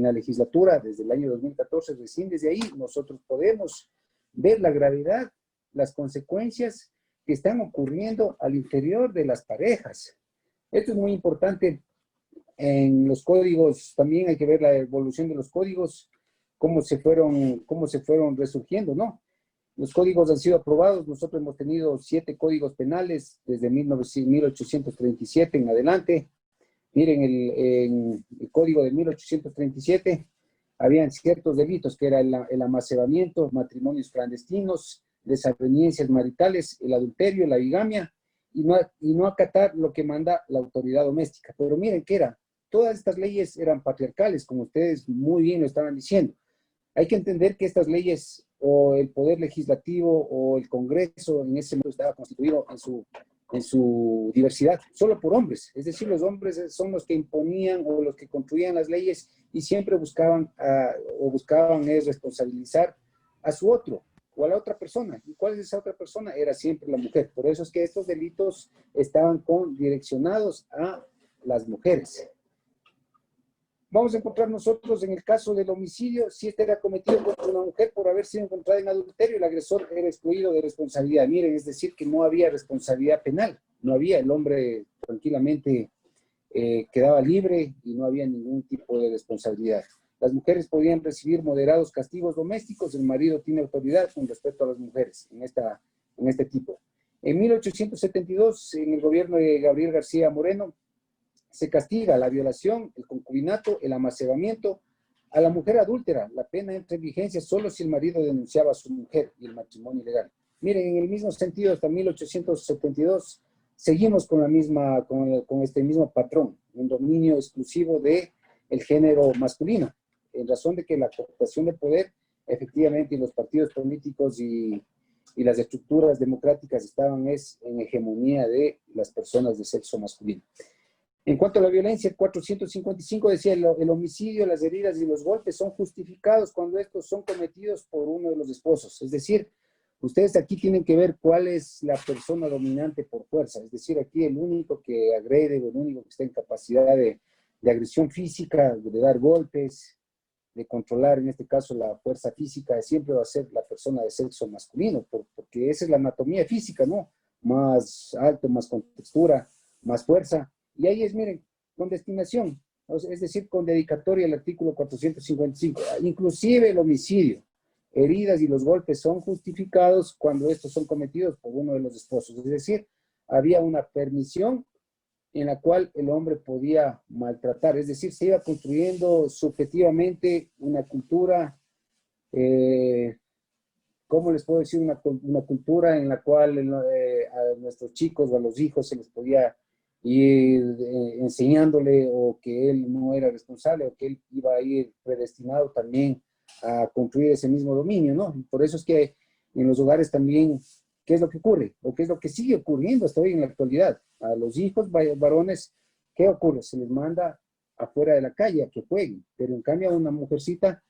la legislatura, desde el año 2014, recién desde ahí nosotros podemos ver la gravedad, las consecuencias que están ocurriendo al interior de las parejas. Esto es muy importante. En los códigos también hay que ver la evolución de los códigos, cómo se fueron resurgiendo, ¿no? Los códigos han sido aprobados. Nosotros hemos tenido 7 códigos penales desde 1837 en adelante. Miren, en el código de 1837 habían ciertos delitos que era el amasebamiento, matrimonios clandestinos, desavenencias maritales, el adulterio, la bigamia, y no acatar lo que manda la autoridad doméstica. Pero miren qué era. Todas estas leyes eran patriarcales, como ustedes muy bien lo estaban diciendo. Hay que entender que estas leyes, o el Poder Legislativo, o el Congreso, en ese momento estaba constituido en su diversidad, solo por hombres. Es decir, los hombres son los que imponían o los que construían las leyes y siempre buscaban responsabilizar a su otro o a la otra persona. ¿Y cuál es esa otra persona? Era siempre la mujer. Por eso es que estos delitos estaban direccionados a las mujeres. Vamos a encontrar nosotros en el caso del homicidio, si este era cometido contra una mujer por haber sido encontrada en adulterio, el agresor era excluido de responsabilidad. Miren, es decir, que no había responsabilidad penal, no había, el hombre tranquilamente quedaba libre y no había ningún tipo de responsabilidad. Las mujeres podían recibir moderados castigos domésticos, el marido tiene autoridad con respecto a las mujeres en este tipo. En 1872, en el gobierno de Gabriel García Moreno, se castiga la violación, el concubinato, el amasebamiento. A la mujer adúltera, la pena entra en vigencia solo si el marido denunciaba a su mujer y el matrimonio ilegal. Miren, en el mismo sentido, hasta 1872, seguimos con este mismo patrón, un dominio exclusivo del género masculino, en razón de que la cooptación de poder, efectivamente, en los partidos políticos y las estructuras democráticas estaban en hegemonía de las personas de sexo masculino. En cuanto a la violencia, el 455 decía, el homicidio, las heridas y los golpes son justificados cuando estos son cometidos por uno de los esposos. Es decir, ustedes aquí tienen que ver cuál es la persona dominante por fuerza. Es decir, aquí el único que agrede o el único que está en capacidad de agresión física, de dar golpes, de controlar, en este caso, la fuerza física, siempre va a ser la persona de sexo masculino, porque esa es la anatomía física, ¿no? Más alto, más contextura, más fuerza. Y ahí es, miren, con destinación, es decir, con dedicatoria al artículo 455. Inclusive el homicidio, heridas y los golpes son justificados cuando estos son cometidos por uno de los esposos. Es decir, había una permisión en la cual el hombre podía maltratar. Es decir, se iba construyendo subjetivamente una cultura, ¿cómo les puedo decir? Una cultura en la cual a nuestros chicos o a los hijos se les podía ir enseñándole o que él no era responsable o que él iba a ir predestinado también a construir ese mismo dominio, ¿no? Y por eso es que en los hogares también, ¿qué es lo que ocurre? ¿O qué es lo que sigue ocurriendo hasta hoy en la actualidad? A los hijos varones, ¿qué ocurre? Se les manda afuera de la calle a que jueguen, pero en cambio a una mujercita,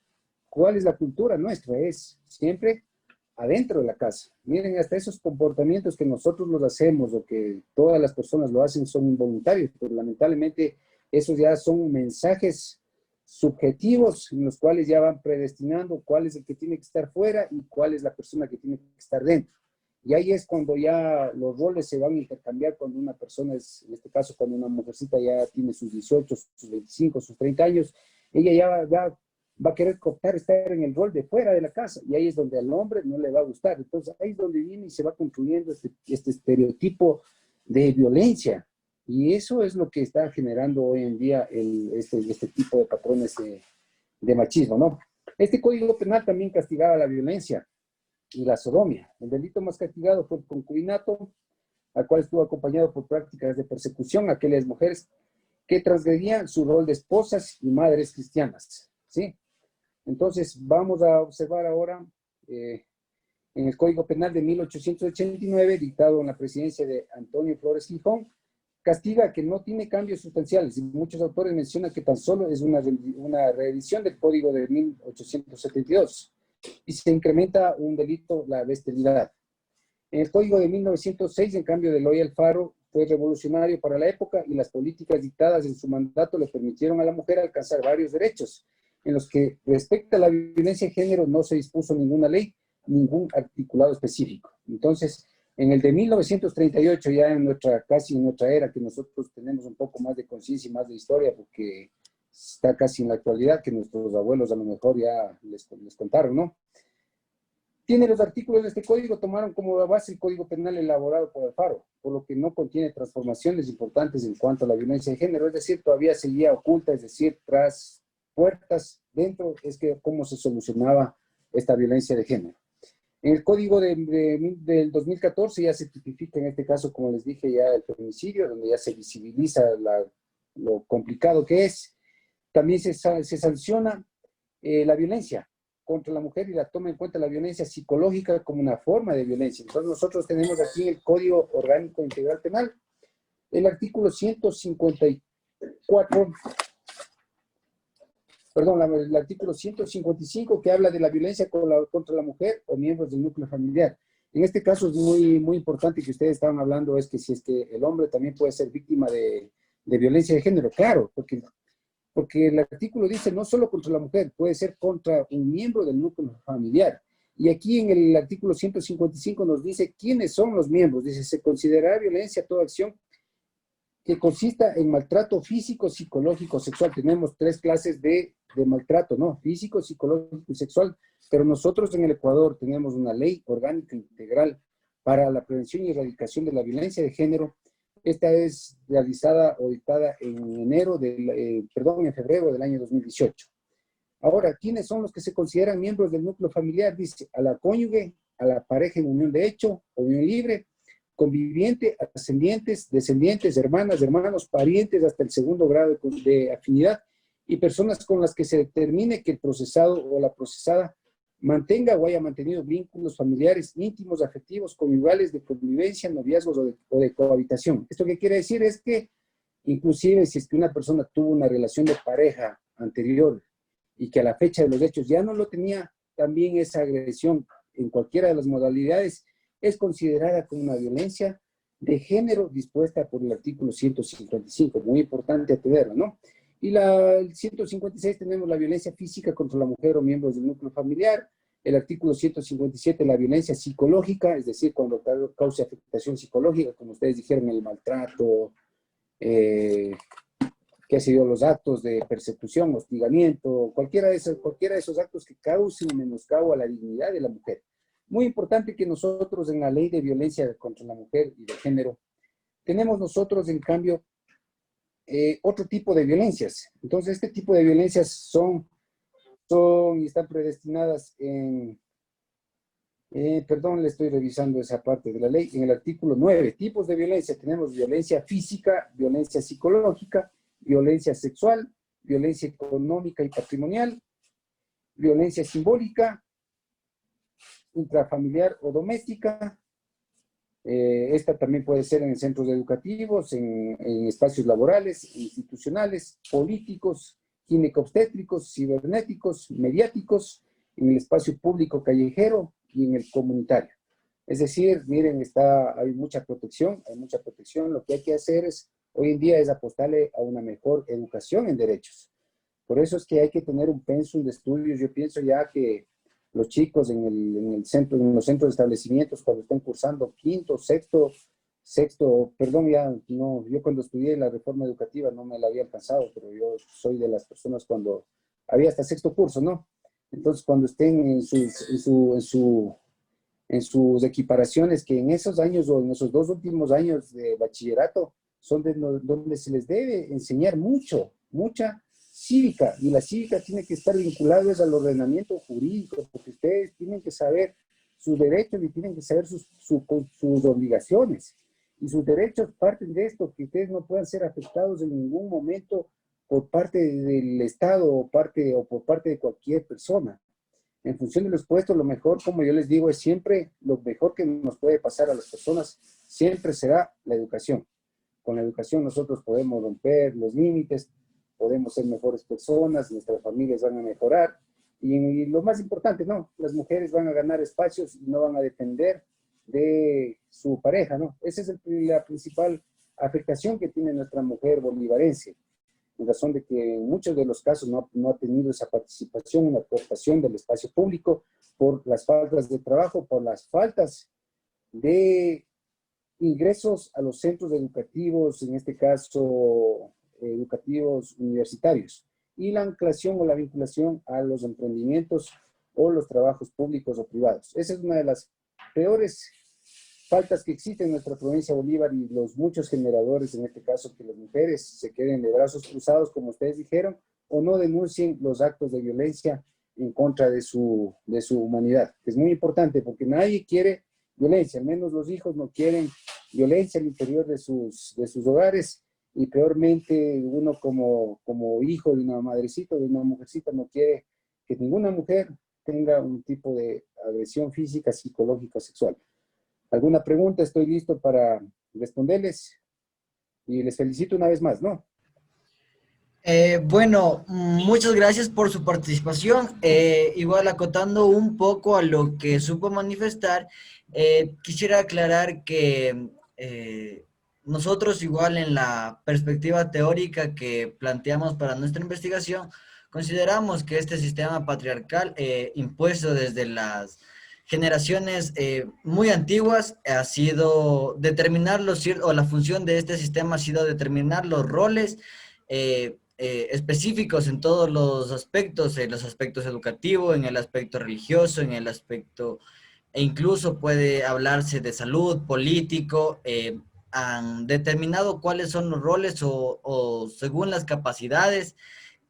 ¿cuál es la cultura nuestra? Es siempre adentro de la casa. Miren, hasta esos comportamientos que nosotros los hacemos o que todas las personas lo hacen son involuntarios, pero lamentablemente esos ya son mensajes subjetivos en los cuales ya van predestinando cuál es el que tiene que estar fuera y cuál es la persona que tiene que estar dentro. Y ahí es cuando ya los roles se van a intercambiar cuando una persona es, en este caso, cuando una mujercita ya tiene sus 18, sus 25, sus 30 años, ella ya va a querer cooptar, estar en el rol de fuera de la casa, y ahí es donde al hombre no le va a gustar. Entonces ahí es donde viene y se va construyendo este estereotipo de violencia, y eso es lo que está generando hoy en día este tipo de patrones de machismo, ¿no? Este Código Penal también castigaba la violencia y la sodomía. El delito más castigado fue el concubinato, al cual estuvo acompañado por prácticas de persecución a aquellas mujeres que transgredían su rol de esposas y madres cristianas, ¿sí? Entonces, vamos a observar ahora en el Código Penal de 1889, dictado en la presidencia de Antonio Flores Gijón, castiga que no tiene cambios sustanciales, y muchos autores mencionan que tan solo es una reedición del Código de 1872, y se incrementa un delito, la bestialidad. En el Código de 1906, en cambio de Eloy Alfaro, fue revolucionario para la época y las políticas dictadas en su mandato le permitieron a la mujer alcanzar varios derechos, en los que respecto a la violencia de género no se dispuso ninguna ley, ningún articulado específico. Entonces, en el de 1938, ya casi en nuestra era, que nosotros tenemos un poco más de conciencia y más de historia, porque está casi en la actualidad, que nuestros abuelos a lo mejor ya les contaron, ¿no? Tiene los artículos de este código, tomaron como base el Código Penal elaborado por Alfaro, por lo que no contiene transformaciones importantes en cuanto a la violencia de género, es decir, todavía seguía oculta, es decir, tras puertas dentro, es que cómo se solucionaba esta violencia de género. En el código del 2014 ya se tipifica en este caso, como les dije, ya el feminicidio, donde ya se visibiliza lo complicado que es. También se sanciona la violencia contra la mujer y la toma en cuenta la violencia psicológica como una forma de violencia. Entonces nosotros tenemos aquí en el Código Orgánico Integral Penal el artículo 154, perdón, el artículo 155 que habla de la violencia contra la mujer o miembros del núcleo familiar. En este caso es muy, muy importante que ustedes estaban hablando, es que si es que el hombre también puede ser víctima de violencia de género, claro, porque el artículo dice no solo contra la mujer, puede ser contra un miembro del núcleo familiar. Y aquí en el artículo 155 nos dice quiénes son los miembros. Dice, se considerará violencia toda acción que consista en maltrato físico, psicológico, sexual. Tenemos 3 clases de maltrato, ¿no? Físico, psicológico y sexual. Pero nosotros en el Ecuador tenemos una ley orgánica integral para la prevención y erradicación de la violencia de género. Esta es realizada o dictada en febrero del año 2018. Ahora, ¿quiénes son los que se consideran miembros del núcleo familiar? Dice, a la cónyuge, a la pareja en unión de hecho, unión libre, conviviente, ascendientes, descendientes, hermanas, hermanos, parientes hasta el 2º grado de afinidad y personas con las que se determine que el procesado o la procesada mantenga o haya mantenido vínculos familiares íntimos, afectivos, conyugales, de convivencia, noviazgos o de cohabitación. ¿Esto qué quiere decir? Es que inclusive si es que una persona tuvo una relación de pareja anterior y que a la fecha de los hechos ya no lo tenía, también esa agresión en cualquiera de las modalidades es considerada como una violencia de género dispuesta por el artículo 155. Muy importante atenderla, ¿no? Y el 156 tenemos la violencia física contra la mujer o miembros del núcleo familiar. El artículo 157, la violencia psicológica, es decir, cuando causa afectación psicológica, como ustedes dijeron, el maltrato, qué sé yo, los actos de persecución, hostigamiento, cualquiera de esos actos que causen un menoscabo a la dignidad de la mujer. Muy importante que nosotros en la ley de violencia contra la mujer y de género, tenemos nosotros en cambio otro tipo de violencias. Entonces este tipo de violencias son y están predestinadas perdón, le estoy revisando esa parte de la ley, en el artículo 9, tipos de violencia. Tenemos violencia física, violencia psicológica, violencia sexual, violencia económica y patrimonial, violencia simbólica, intrafamiliar o doméstica. Esta también puede ser en centros educativos, en espacios laborales, institucionales, políticos, ginecobstétricos, cibernéticos, mediáticos, en el espacio público callejero y en el comunitario. Es decir, miren, hay mucha protección, Lo que hay que hacer hoy en día es apostarle a una mejor educación en derechos. Por eso es que hay que tener un pensum de estudios. Yo pienso ya que los chicos en los centros de establecimientos, cuando están cursando quinto, sexto, perdón, ya no, yo cuando estudié la reforma educativa no me la había alcanzado, pero yo soy de las personas cuando había hasta 6º curso, ¿no? Entonces, cuando estén en sus equiparaciones, que en esos años o en esos 2 últimos años de bachillerato son donde se les debe enseñar mucha cívica, y la cívica tiene que estar vinculada al ordenamiento jurídico, porque ustedes tienen que saber sus derechos y tienen que saber sus obligaciones. Y sus derechos parten de esto, que ustedes no puedan ser afectados en ningún momento por parte del Estado o por parte de cualquier persona. En función de lo expuesto, lo mejor, como yo les digo, es siempre lo mejor que nos puede pasar a las personas, siempre será la educación. Con la educación nosotros podemos romper los límites, podemos ser mejores personas, nuestras familias van a mejorar, y lo más importante, ¿no? Las mujeres van a ganar espacios y no van a depender de su pareja, ¿no? Esa es la principal afectación que tiene nuestra mujer bolivarense, en razón de que en muchos de los casos no ha tenido esa participación en la aportación del espacio público por las faltas de trabajo, por las faltas de ingresos a los centros educativos, en este caso educativos universitarios, y la anclación o la vinculación a los emprendimientos o los trabajos públicos o privados. Esa es una de las peores faltas que existen en nuestra provincia de Bolívar, y los muchos generadores, en este caso, que las mujeres se queden de brazos cruzados, como ustedes dijeron, o no denuncien los actos de violencia en contra de su humanidad, que es muy importante porque nadie quiere violencia, al menos los hijos no quieren violencia al interior de sus hogares, y peormente uno como hijo de una madrecita, de una mujercita, no quiere que ninguna mujer tenga un tipo de agresión física, psicológica, sexual. ¿Alguna pregunta? Estoy listo para responderles y les felicito una vez más, ¿no? Bueno, muchas gracias por su participación. Igual acotando un poco a lo que supo manifestar, quisiera aclarar que nosotros igual en la perspectiva teórica que planteamos para nuestra investigación, consideramos que este sistema patriarcal impuesto desde las generaciones muy antiguas ha sido determinar o la función de este sistema ha sido determinar los roles específicos en todos los aspectos educativos, en el aspecto religioso, en el aspecto, e incluso puede hablarse de salud, político, han determinado cuáles son los roles o según las capacidades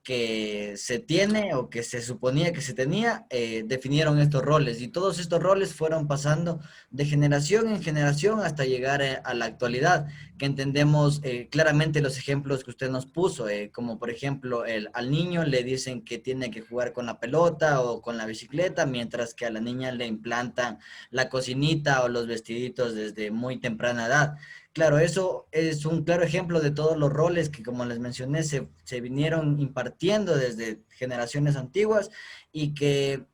que se tiene o que se suponía que se tenía, definieron estos roles y todos estos roles fueron pasando de generación en generación hasta llegar a la actualidad, que entendemos claramente los ejemplos que usted nos puso, como por ejemplo al niño le dicen que tiene que jugar con la pelota o con la bicicleta, mientras que a la niña le implantan la cocinita o los vestiditos desde muy temprana edad. Claro, eso es un claro ejemplo de todos los roles que, como les mencioné, se vinieron impartiendo desde generaciones antiguas y que,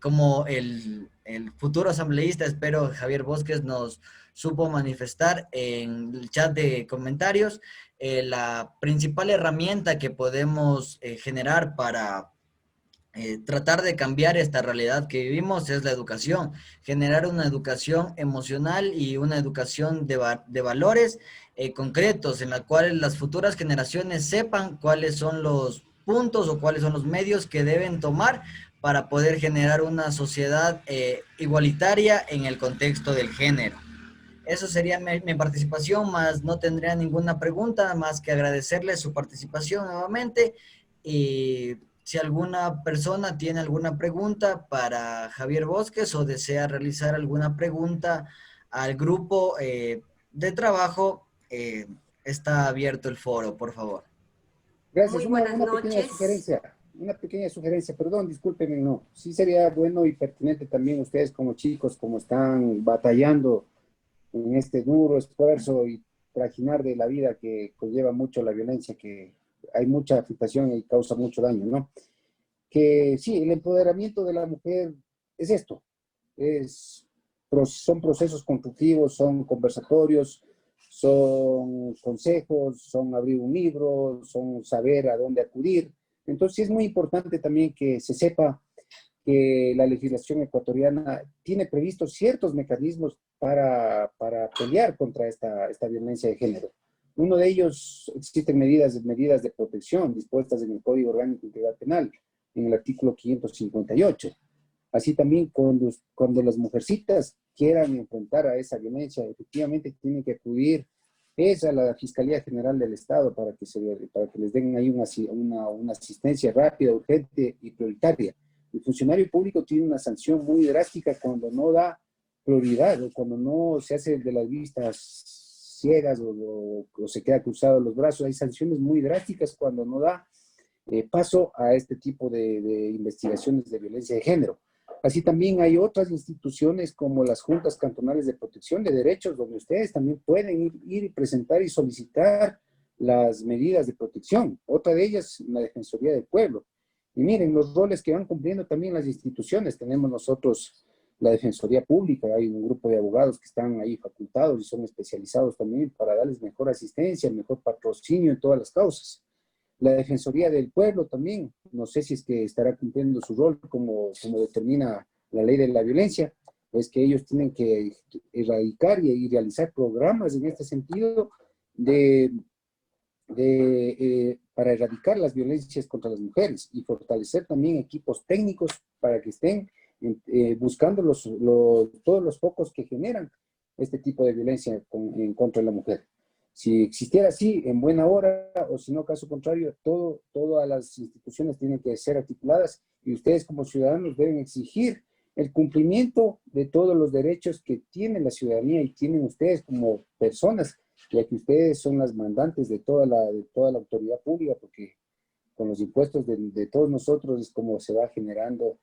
como el futuro asambleísta, espero, Javier Bosques, nos supo manifestar en el chat de comentarios, la principal herramienta que podemos generar para tratar de cambiar esta realidad que vivimos es la educación, generar una educación emocional y una educación de valores concretos en la cual las futuras generaciones sepan cuáles son los puntos o cuáles son los medios que deben tomar para poder generar una sociedad igualitaria en el contexto del género. Eso sería mi participación, más no tendría ninguna pregunta, más que agradecerle su participación nuevamente. Y si alguna persona tiene alguna pregunta para Javier Bosques o desea realizar alguna pregunta al grupo de trabajo, está abierto el foro, por favor. Gracias. Muy buenas noches. Una pequeña sugerencia, perdón, discúlpenme, no. Sí sería bueno y pertinente también ustedes como chicos, como están batallando en este duro esfuerzo y trajinar de la vida que conlleva mucho la violencia, que hay mucha afectación y causa mucho daño, ¿no? Que sí, el empoderamiento de la mujer es esto, son procesos constructivos, son conversatorios, son consejos, son abrir un libro, son saber a dónde acudir. Entonces es muy importante también que se sepa que la legislación ecuatoriana tiene previstos ciertos mecanismos para pelear contra esta violencia de género. Uno de ellos, existen medidas de protección dispuestas en el Código Orgánico Integral Penal, en el artículo 558. Así también cuando las mujercitas quieran enfrentar a esa violencia, efectivamente tienen que acudir a la Fiscalía General del Estado para que les den ahí una asistencia rápida, urgente y prioritaria. El funcionario público tiene una sanción muy drástica cuando no da prioridad o cuando no se hace de las vistas ciegas o se queda cruzado los brazos. Hay sanciones muy drásticas cuando no da paso a este tipo de investigaciones de violencia de género. Así también hay otras instituciones como las Juntas Cantonales de Protección de Derechos, donde ustedes también pueden ir y presentar y solicitar las medidas de protección. Otra de ellas, la Defensoría del Pueblo. Y miren, los roles que van cumpliendo también las instituciones. Tenemos nosotros la Defensoría Pública, hay un grupo de abogados que están ahí facultados y son especializados también para darles mejor asistencia, mejor patrocinio en todas las causas. La Defensoría del Pueblo también, no sé si es que estará cumpliendo su rol como determina la ley de la violencia, pues que ellos tienen que erradicar y realizar programas en este sentido para erradicar las violencias contra las mujeres y fortalecer también equipos técnicos para que estén buscando todos los focos que generan este tipo de violencia en contra de la mujer. Si existiera así, en buena hora, o si no, caso contrario, todas las instituciones tienen que ser articuladas y ustedes como ciudadanos deben exigir el cumplimiento de todos los derechos que tiene la ciudadanía y tienen ustedes como personas, ya que ustedes son las mandantes de toda la autoridad pública, porque con los impuestos de todos nosotros es como se va generando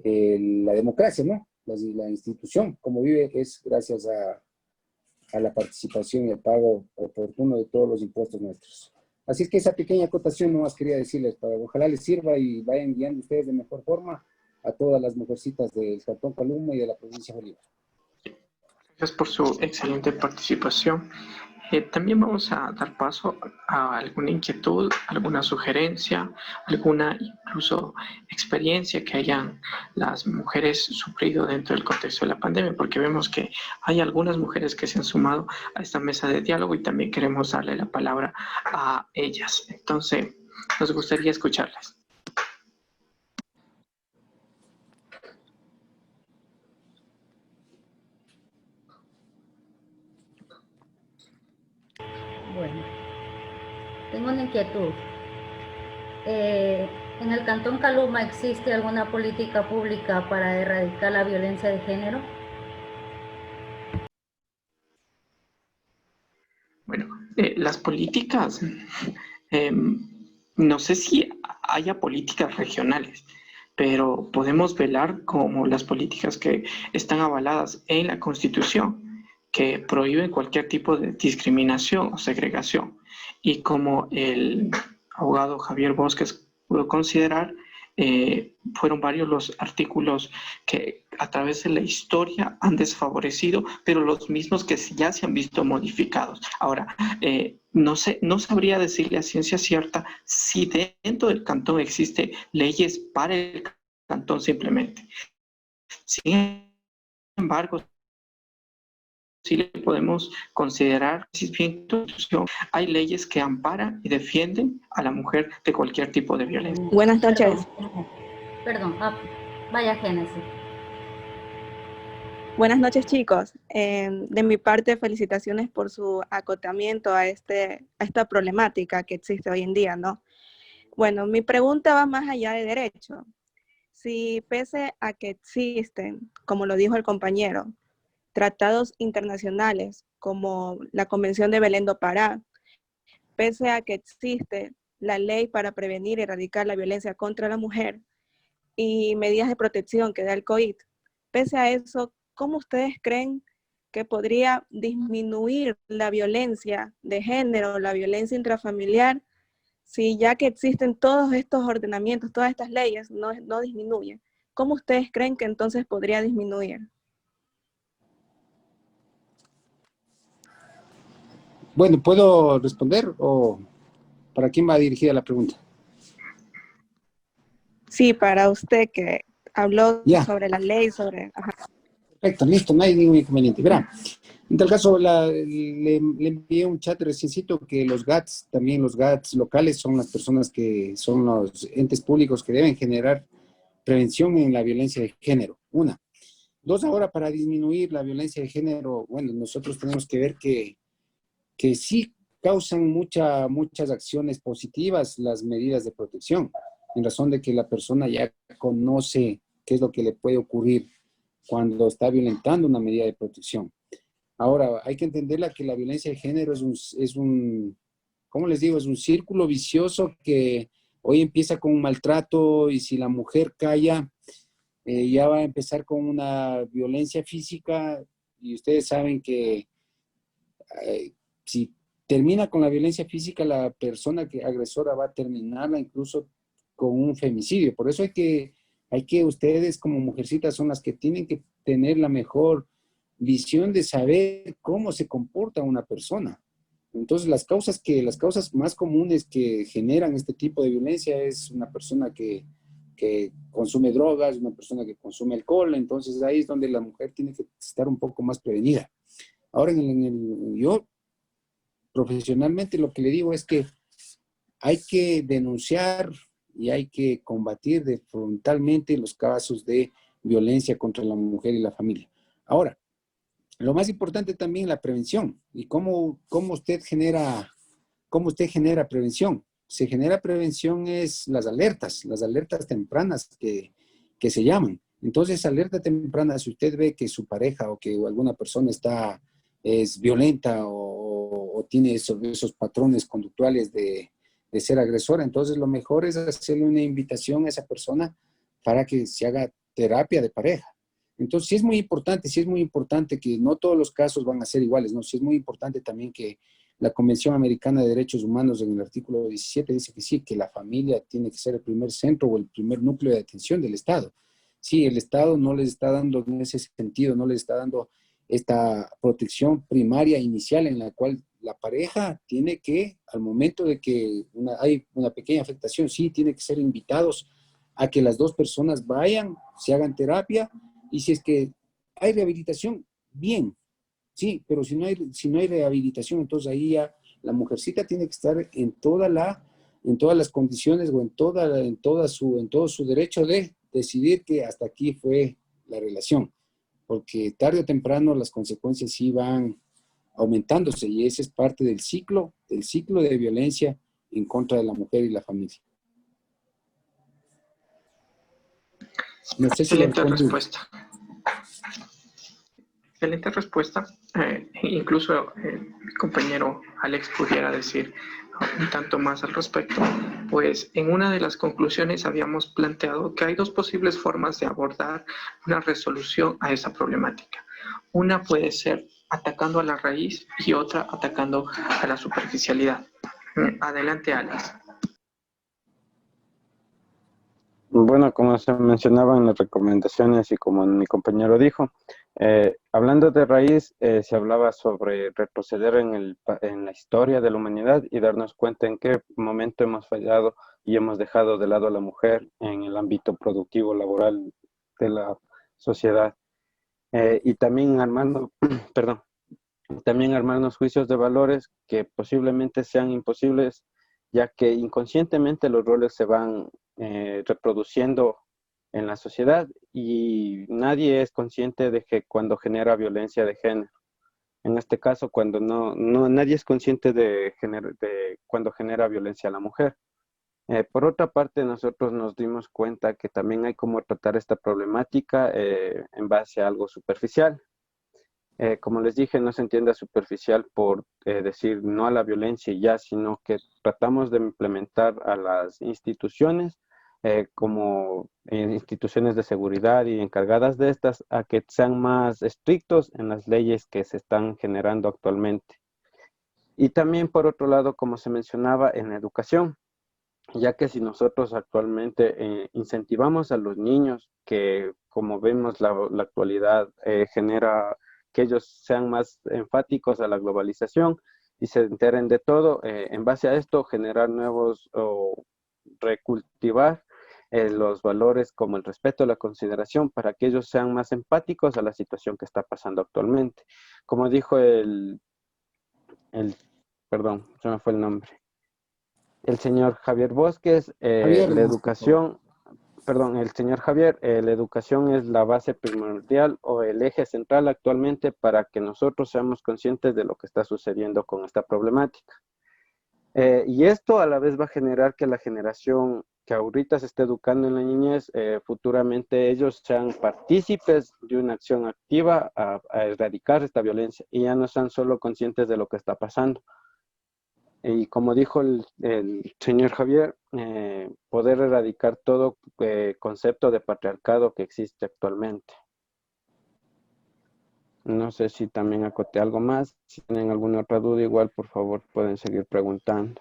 la democracia, ¿no? La institución, como vive, es gracias a la participación y el pago oportuno de todos los impuestos nuestros. Así es que esa pequeña acotación nomás quería decirles, para ojalá les sirva y vayan guiando ustedes de mejor forma a todas las mujercitas del Cantón Caluma y de la provincia de Bolívar. Gracias por su excelente participación. También vamos a dar paso a alguna inquietud, alguna sugerencia, alguna incluso experiencia que hayan las mujeres sufrido dentro del contexto de la pandemia, porque vemos que hay algunas mujeres que se han sumado a esta mesa de diálogo y también queremos darle la palabra a ellas. Entonces, nos gustaría escucharlas. Bueno, tengo una inquietud. ¿En el Cantón Caluma existe alguna política pública para erradicar la violencia de género? Bueno, las políticas, no sé si haya políticas regionales, pero podemos velar como las políticas que están avaladas en la Constitución, que prohíben cualquier tipo de discriminación o segregación. Y como el abogado Javier Bosques pudo considerar, fueron varios los artículos que a través de la historia han desfavorecido, pero los mismos que ya se han visto modificados. Ahora, no sabría decirle a ciencia cierta si dentro del cantón existe leyes para el cantón simplemente. Sin embargo, sí le podemos considerar, si bien hay leyes que amparan y defienden a la mujer de cualquier tipo de violencia. Buenas noches. Perdón, vaya Génesis. Buenas noches, chicos. De mi parte, felicitaciones por su acotamiento a esta problemática que existe hoy en día, ¿no? Bueno, mi pregunta va más allá de derecho. Si pese a que existen, como lo dijo el compañero, tratados internacionales como la Convención de Belén do Pará, pese a que existe la ley para prevenir y erradicar la violencia contra la mujer y medidas de protección que da el COIT, pese a eso, ¿cómo ustedes creen que podría disminuir la violencia de género, la violencia intrafamiliar, si ya que existen todos estos ordenamientos, todas estas leyes, no disminuyen? ¿Cómo ustedes creen que entonces podría disminuir? Bueno, ¿puedo responder o para quién va dirigida la pregunta? Sí, para usted que habló Ya. sobre la ley, sobre... Ajá. Perfecto, listo, no hay ningún inconveniente. Verá, en tal caso le envié un chat reciencito que los GATS, también los GATS locales son las personas que son los entes públicos que deben generar prevención en la violencia de género. Una. Dos, ahora para disminuir la violencia de género, bueno, nosotros tenemos que ver que sí causan muchas acciones positivas las medidas de protección, en razón de que la persona ya conoce qué es lo que le puede ocurrir cuando está violentando una medida de protección. Ahora, hay que entenderla que la violencia de género es un ¿cómo les digo? Es un círculo vicioso que hoy empieza con un maltrato y si la mujer calla, ya va a empezar con una violencia física y ustedes saben que si termina con la violencia física, la persona agresora va a terminarla incluso con un femicidio. Por eso hay que Hay que, ustedes como mujercitas son las que tienen que tener la mejor visión de saber cómo se comporta una persona. Entonces, las causas más comunes que generan este tipo de violencia es una persona que consume drogas, una persona que consume alcohol. Entonces, ahí es donde la mujer tiene que estar un poco más prevenida. Ahora, yo profesionalmente lo que le digo es que hay que denunciar y hay que combatir frontalmente los casos de violencia contra la mujer y la familia. Ahora, lo más importante también es la prevención. ¿Y cómo usted genera prevención? Se genera prevención es las alertas tempranas que se llaman. Entonces, alerta temprana, si usted ve que su pareja o que alguna persona es violenta o tiene esos patrones conductuales de ser agresora, entonces lo mejor es hacerle una invitación a esa persona para que se haga terapia de pareja. Entonces, sí es muy importante que no todos los casos van a ser iguales, ¿no? Sí es muy importante también que la Convención Americana de Derechos Humanos en el artículo 17 dice que sí, que la familia tiene que ser el primer centro o el primer núcleo de atención del Estado. Sí, el Estado no les está dando en ese sentido, no les está dando esta protección primaria inicial en la cual la pareja tiene que, al momento de que hay una pequeña afectación, sí, tiene que ser invitados a que las dos personas vayan, se hagan terapia, y si es que hay rehabilitación, bien, sí, pero si no hay rehabilitación, entonces ahí ya la mujercita tiene que estar en todas las condiciones o en todo su derecho de decidir que hasta aquí fue la relación, porque tarde o temprano las consecuencias sí van aumentándose y ese es parte del ciclo de violencia en contra de la mujer y la familia. No sé si Excelente respuesta. Excelente respuesta. Incluso mi compañero Alex pudiera decir un tanto más al respecto, pues en una de las conclusiones habíamos planteado que hay dos posibles formas de abordar una resolución a esa problemática. Una puede ser atacando a la raíz y otra atacando a la superficialidad. Adelante, Alex. Bueno, como se mencionaba en las recomendaciones y como mi compañero dijo, hablando de raíz, se hablaba sobre retroceder en la historia de la humanidad y darnos cuenta en qué momento hemos fallado y hemos dejado de lado a la mujer en el ámbito productivo, laboral de la sociedad. Y también armarnos, perdón, también armarnos juicios de valores que posiblemente sean imposibles, ya que inconscientemente los roles se van reproduciendo en la sociedad y nadie es consciente de que cuando genera violencia de género. En este caso, cuando nadie es consciente de cuando genera violencia a la mujer. Por otra parte, nosotros nos dimos cuenta que también hay cómo tratar esta problemática en base a algo superficial. Como les dije, no se entiende superficial por decir no a la violencia y ya, sino que tratamos de implementar a las instituciones como instituciones de seguridad y encargadas de estas a que sean más estrictos en las leyes que se están generando actualmente. Y también, por otro lado, como se mencionaba, en la educación, ya que si nosotros actualmente incentivamos a los niños que, como vemos, la actualidad genera que ellos sean más enfáticos a la globalización y se enteren de todo, en base a esto generar nuevos o recultivar los valores como el respeto y la consideración para que ellos sean más empáticos a la situación que está pasando actualmente. Como dijo perdón, se me fue el nombre. El señor Javier Bosques, la educación, el señor Javier, la educación es la base primordial o el eje central actualmente para que nosotros seamos conscientes de lo que está sucediendo con esta problemática. Y esto a la vez va a generar que la generación que ahorita se esté educando en la niñez, futuramente ellos sean partícipes de una acción activa a erradicar esta violencia y ya no sean solo conscientes de lo que está pasando. Y como dijo el señor Javier, poder erradicar todo concepto de patriarcado que existe actualmente. No sé si también acoté algo más. Si tienen alguna otra duda, igual por favor pueden seguir preguntando.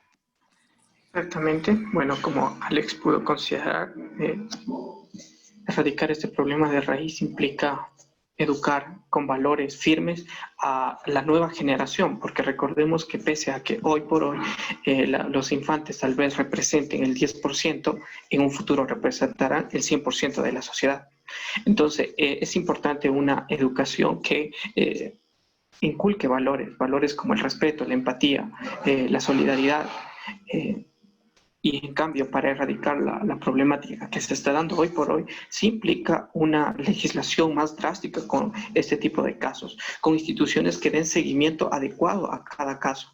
Exactamente. Bueno, como Alex pudo considerar, erradicar este problema de raíz implica educar con valores firmes a la nueva generación, porque recordemos que pese a que hoy por hoy los infantes tal vez representen el 10%, en un futuro representarán el 100% de la sociedad. Entonces, es importante una educación que inculque valores como el respeto, la empatía, la solidaridad, y en cambio, para erradicar la problemática que se está dando hoy por hoy, sí implica una legislación más drástica con este tipo de casos, con instituciones que den seguimiento adecuado a cada caso.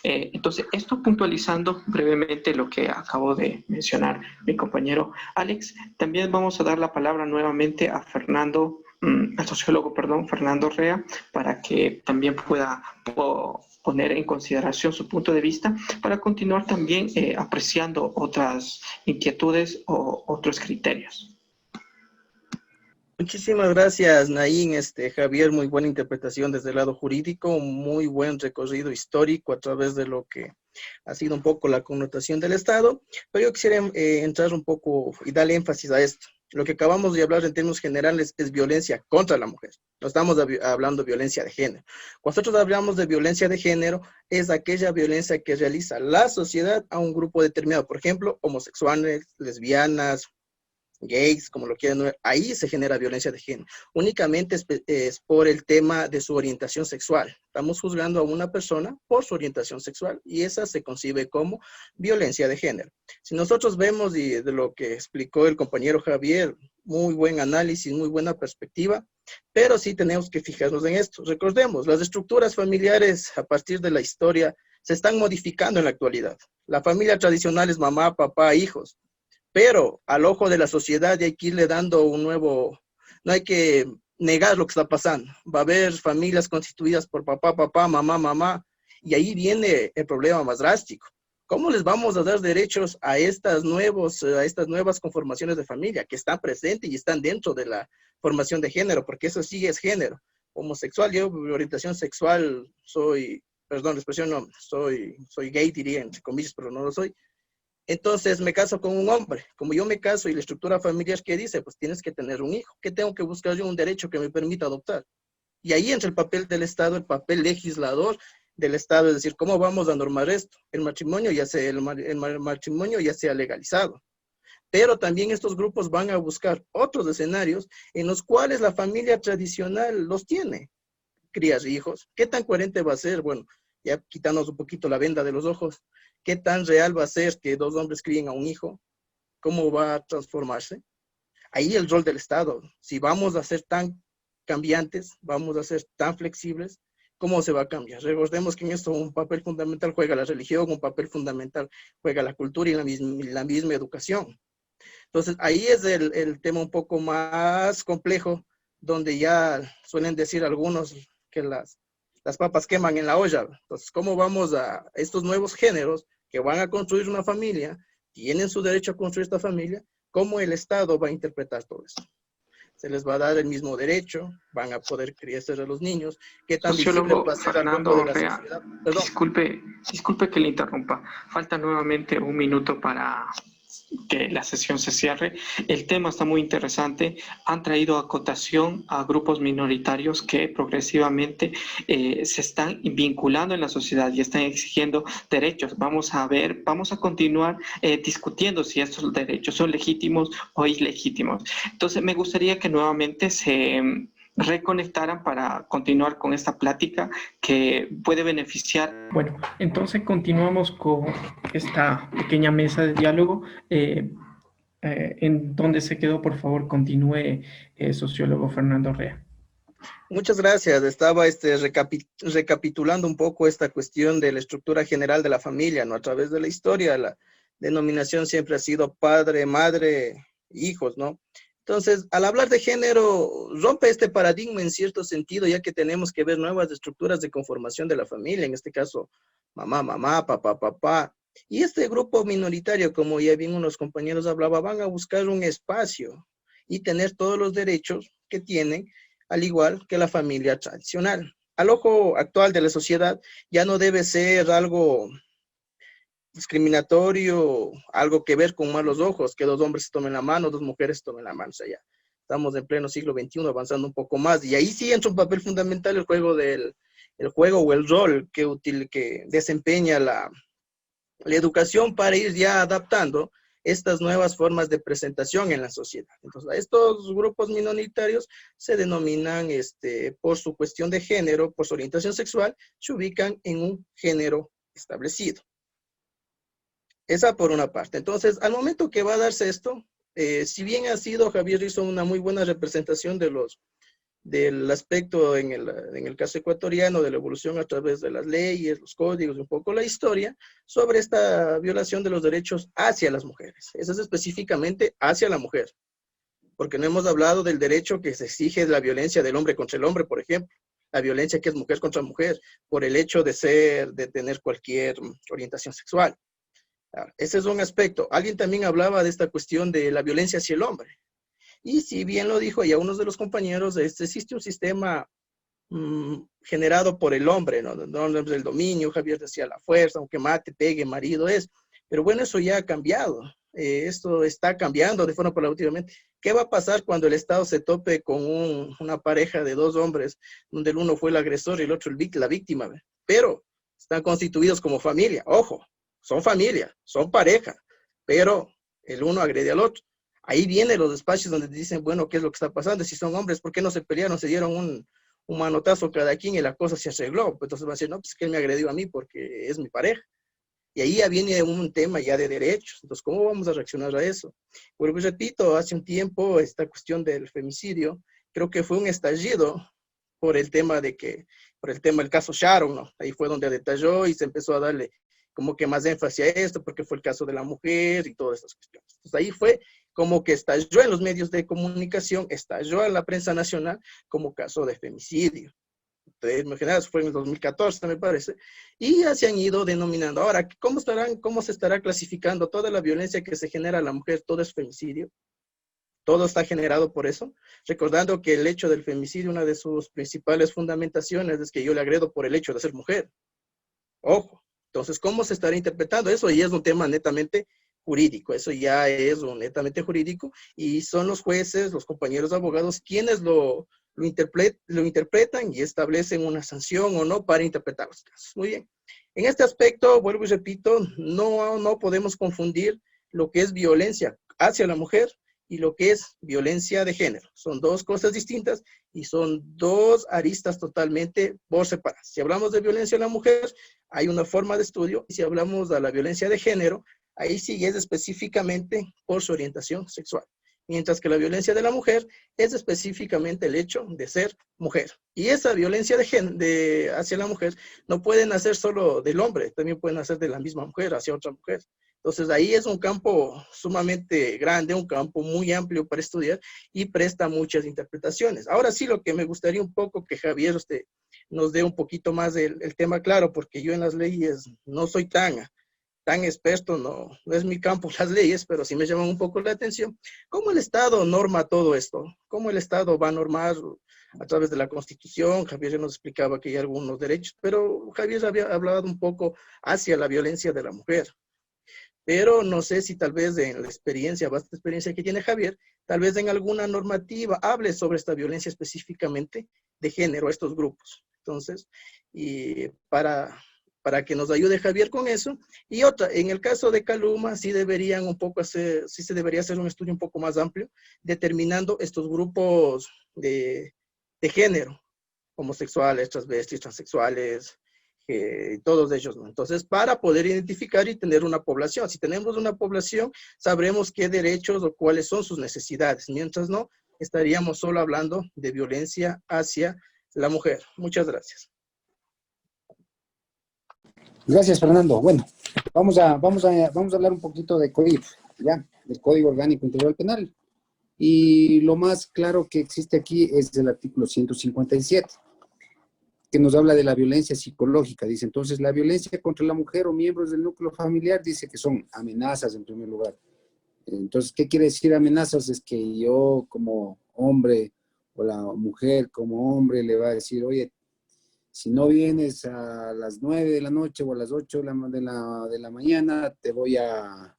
Entonces, esto puntualizando brevemente lo que acabo de mencionar mi compañero Alex, también vamos a dar la palabra nuevamente a Fernando, al sociólogo, Fernando Rea, para que también pueda poner en consideración su punto de vista para continuar también apreciando otras inquietudes o otros criterios. Muchísimas gracias, Naín, Javier, muy buena interpretación desde el lado jurídico, muy buen recorrido histórico a través de lo que ha sido un poco la connotación del Estado, pero yo quisiera entrar un poco y darle énfasis a esto. Lo que acabamos de hablar en términos generales es violencia contra la mujer. No estamos hablando de violencia de género. Cuando nosotros hablamos de violencia de género, es aquella violencia que realiza la sociedad a un grupo determinado. Por ejemplo, homosexuales, lesbianas, gays, como lo quieran ver, ahí se genera violencia de género. Únicamente es por el tema de su orientación sexual. Estamos juzgando a una persona por su orientación sexual y esa se concibe como violencia de género. Si nosotros vemos y de lo que explicó el compañero Javier, muy buen análisis, muy buena perspectiva, pero sí tenemos que fijarnos en esto. Recordemos, las estructuras familiares a partir de la historia se están modificando en la actualidad. La familia tradicional es mamá, papá, hijos. Pero al ojo de la sociedad hay que irle dando un nuevo, no hay que negar lo que está pasando. Va a haber familias constituidas por papá, papá, mamá, mamá, y ahí viene el problema más drástico. ¿Cómo les vamos a dar derechos a estas nuevas conformaciones de familia que están presentes y están dentro de la formación de género? Porque eso sí es género. Homosexual, yo, mi orientación sexual, soy gay, diría, entre comillas, pero no lo soy. Entonces me caso con un hombre. Como yo me caso y la estructura familiar que dice, pues tienes que tener un hijo. ¿Qué tengo que buscar yo? Un derecho que me permita adoptar. Y ahí entra el papel del Estado, el papel legislador del Estado, es decir, ¿cómo vamos a normar esto? El matrimonio ya sea legalizado. Pero también estos grupos van a buscar otros escenarios en los cuales la familia tradicional los tiene. Crías hijos. ¿Qué tan coherente va a ser? Bueno, ya quitándonos un poquito la venda de los ojos. ¿Qué tan real va a ser que dos hombres críen a un hijo? ¿Cómo va a transformarse? Ahí el rol del Estado. Si vamos a ser tan cambiantes, vamos a ser tan flexibles, ¿cómo se va a cambiar? Recordemos que en esto un papel fundamental juega la religión, un papel fundamental juega la cultura y la misma educación. Entonces, ahí es el tema un poco más complejo, donde ya suelen decir algunos que las papas queman en la olla. Entonces, ¿cómo vamos a estos nuevos géneros que van a construir una familia, tienen su derecho a construir esta familia? ¿Cómo el Estado va a interpretar todo eso? ¿Se les va a dar el mismo derecho? ¿Van a poder criarse a los niños? ¿Qué tan visible va a ser Fernando de la Rea, sociedad? disculpe que le interrumpa. Falta nuevamente un minuto para que la sesión se cierre. El tema está muy interesante. Han traído acotación a grupos minoritarios que progresivamente se están vinculando en la sociedad y están exigiendo derechos. Vamos a continuar discutiendo si estos derechos son legítimos o ilegítimos. Entonces, me gustaría que nuevamente se reconectaran para continuar con esta plática que puede beneficiar. Bueno, entonces continuamos con esta pequeña mesa de diálogo. En donde se quedó, por favor, continúe, sociólogo Fernando Rea. Muchas gracias. Estaba recapitulando un poco esta cuestión de la estructura general de la familia, ¿no? A través de la historia, la denominación siempre ha sido padre, madre, hijos, ¿no? Entonces, al hablar de género, rompe este paradigma en cierto sentido, ya que tenemos que ver nuevas estructuras de conformación de la familia, en este caso, mamá, mamá, papá, papá. Y este grupo minoritario, como ya bien unos compañeros hablaban, van a buscar un espacio y tener todos los derechos que tienen, al igual que la familia tradicional. Al ojo actual de la sociedad, ya no debe ser algo discriminatorio, algo que ver con malos ojos, que dos hombres se tomen la mano, dos mujeres se tomen la mano, o sea, ya. Estamos en pleno siglo XXI, avanzando un poco más, y ahí sí entra un papel fundamental el juego o el rol que desempeña la educación para ir ya adaptando estas nuevas formas de presentación en la sociedad. Entonces, a estos grupos minoritarios se denominan, por su cuestión de género, por su orientación sexual, se ubican en un género establecido. Esa por una parte. Entonces, al momento que va a darse esto, si bien Javier hizo una muy buena representación del aspecto en el caso ecuatoriano de la evolución a través de las leyes, los códigos, un poco la historia, sobre esta violación de los derechos hacia las mujeres. Eso es específicamente hacia la mujer, porque no hemos hablado del derecho que se exige de la violencia del hombre contra el hombre, por ejemplo, la violencia que es mujer contra mujer, por el hecho de tener cualquier orientación sexual. Ese es un aspecto. Alguien también hablaba de esta cuestión de la violencia hacia el hombre. Y si bien lo dijo ya uno de los compañeros, existe un sistema generado por el hombre, ¿no? El dominio, Javier decía la fuerza, aunque mate, pegue, marido es. Pero bueno, eso ya ha cambiado. Esto está cambiando de forma paulatinamente. ¿Qué va a pasar cuando el Estado se tope con una pareja de dos hombres, donde el uno fue el agresor y el otro la víctima? Pero están constituidos como familia. Ojo, son familia, son pareja, pero el uno agrede al otro. Ahí vienen los despachos donde dicen, bueno, ¿qué es lo que está pasando? Si son hombres, ¿por qué no se pelearon? Se dieron un manotazo cada quien y la cosa se arregló. Entonces van a decir, no, pues que él me agredió a mí porque es mi pareja. Y ahí ya viene un tema ya de derechos. Entonces, ¿cómo vamos a reaccionar a eso? Bueno, pues repito, hace un tiempo esta cuestión del femicidio, creo que fue un estallido por el tema del caso Sharon, ¿no? Ahí fue donde detalló y se empezó a darle como que más énfasis a esto, porque fue el caso de la mujer y todas estas cuestiones. Entonces ahí fue como que estalló en los medios de comunicación, estalló en la prensa nacional como caso de femicidio. Entonces, en general, fue en el 2014, me parece, y ya se han ido denominando. Ahora, ¿cómo se estará clasificando toda la violencia que se genera a la mujer? Todo es femicidio. Todo está generado por eso. Recordando que el hecho del femicidio, una de sus principales fundamentaciones es que yo le agredo por el hecho de ser mujer. Ojo. Entonces, ¿cómo se estará interpretando? Eso ya es un tema netamente jurídico, eso ya es un netamente jurídico, y son los jueces, los compañeros abogados, quienes lo interpretan y establecen una sanción o no para interpretar los casos. Muy bien. En este aspecto, vuelvo y repito, no podemos confundir lo que es violencia hacia la mujer y lo que es violencia de género. Son dos cosas distintas y son dos aristas totalmente por separadas. Si hablamos de violencia a la mujer, hay una forma de estudio, y si hablamos de la violencia de género, ahí sí es específicamente por su orientación sexual. Mientras que la violencia de la mujer es específicamente el hecho de ser mujer. Y esa violencia hacia la mujer no puede nacer solo del hombre, también puede nacer de la misma mujer hacia otra mujer. Entonces ahí es un campo sumamente grande, un campo muy amplio para estudiar y presta muchas interpretaciones. Ahora sí, lo que me gustaría un poco que Javier nos dé un poquito más el tema claro, porque yo en las leyes no soy tan experto, no es mi campo las leyes, pero sí me llaman un poco la atención. ¿Cómo el Estado norma todo esto? ¿Cómo el Estado va a normar a través de la Constitución? Javier ya nos explicaba que hay algunos derechos, pero Javier había hablado un poco hacia la violencia de la mujer. Pero no sé si tal vez en la vasta experiencia que tiene Javier, tal vez en alguna normativa hable sobre esta violencia específicamente de género a estos grupos. Entonces, y para que nos ayude Javier con eso. Y otra, en el caso de Caluma, sí se debería hacer un estudio un poco más amplio, determinando estos grupos de género, homosexuales, transvestis, transexuales, todos ellos, ¿no? Entonces, para poder identificar y tener una población. Si tenemos una población, sabremos qué derechos o cuáles son sus necesidades. Mientras no, estaríamos solo hablando de violencia hacia la mujer. Muchas gracias. Gracias, Fernando. Bueno, vamos a hablar un poquito de COIP, ¿ya? Del Código Orgánico Integral Penal. Y lo más claro que existe aquí es el artículo 157, que nos habla de la violencia psicológica. Dice, entonces, la violencia contra la mujer o miembros del núcleo familiar, dice que son amenazas en primer lugar. Entonces, ¿qué quiere decir amenazas? Es que yo como hombre o la mujer como hombre le va a decir, oye, si no vienes a las 9 de la noche o a las 8 de la mañana, te voy a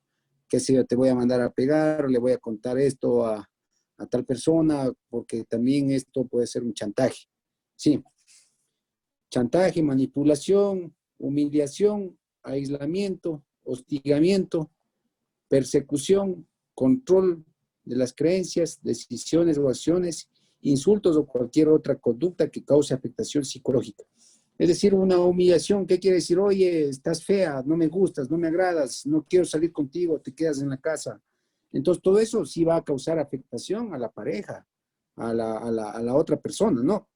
mandar a pegar, o le voy a contar esto a a tal persona, porque también esto puede ser un chantaje. Sí, chantaje, manipulación, humillación, aislamiento, hostigamiento, persecución, control de las creencias, decisiones o acciones, insultos o cualquier otra conducta que cause afectación psicológica. Es decir, una humillación, ¿qué quiere decir? Oye, estás fea, no me gustas, no me agradas, no quiero salir contigo, te quedas en la casa. Entonces, todo eso sí va a causar afectación a la pareja, a la otra persona, ¿no?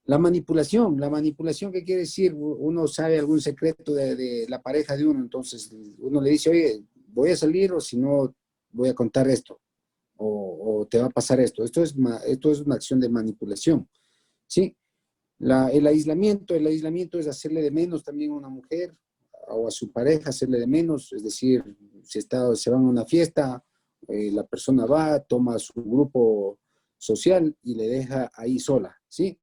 La manipulación, ¿qué quiere decir? Uno sabe algún secreto de la pareja de uno, entonces uno le dice, oye, voy a salir o si no, voy a contar esto, o te va a pasar esto. Esto es una acción de manipulación, ¿sí? El aislamiento es hacerle de menos también a una mujer o a su pareja, hacerle de menos, es decir, si se van a una fiesta, la persona va, toma su grupo social y le deja ahí sola, ¿sí?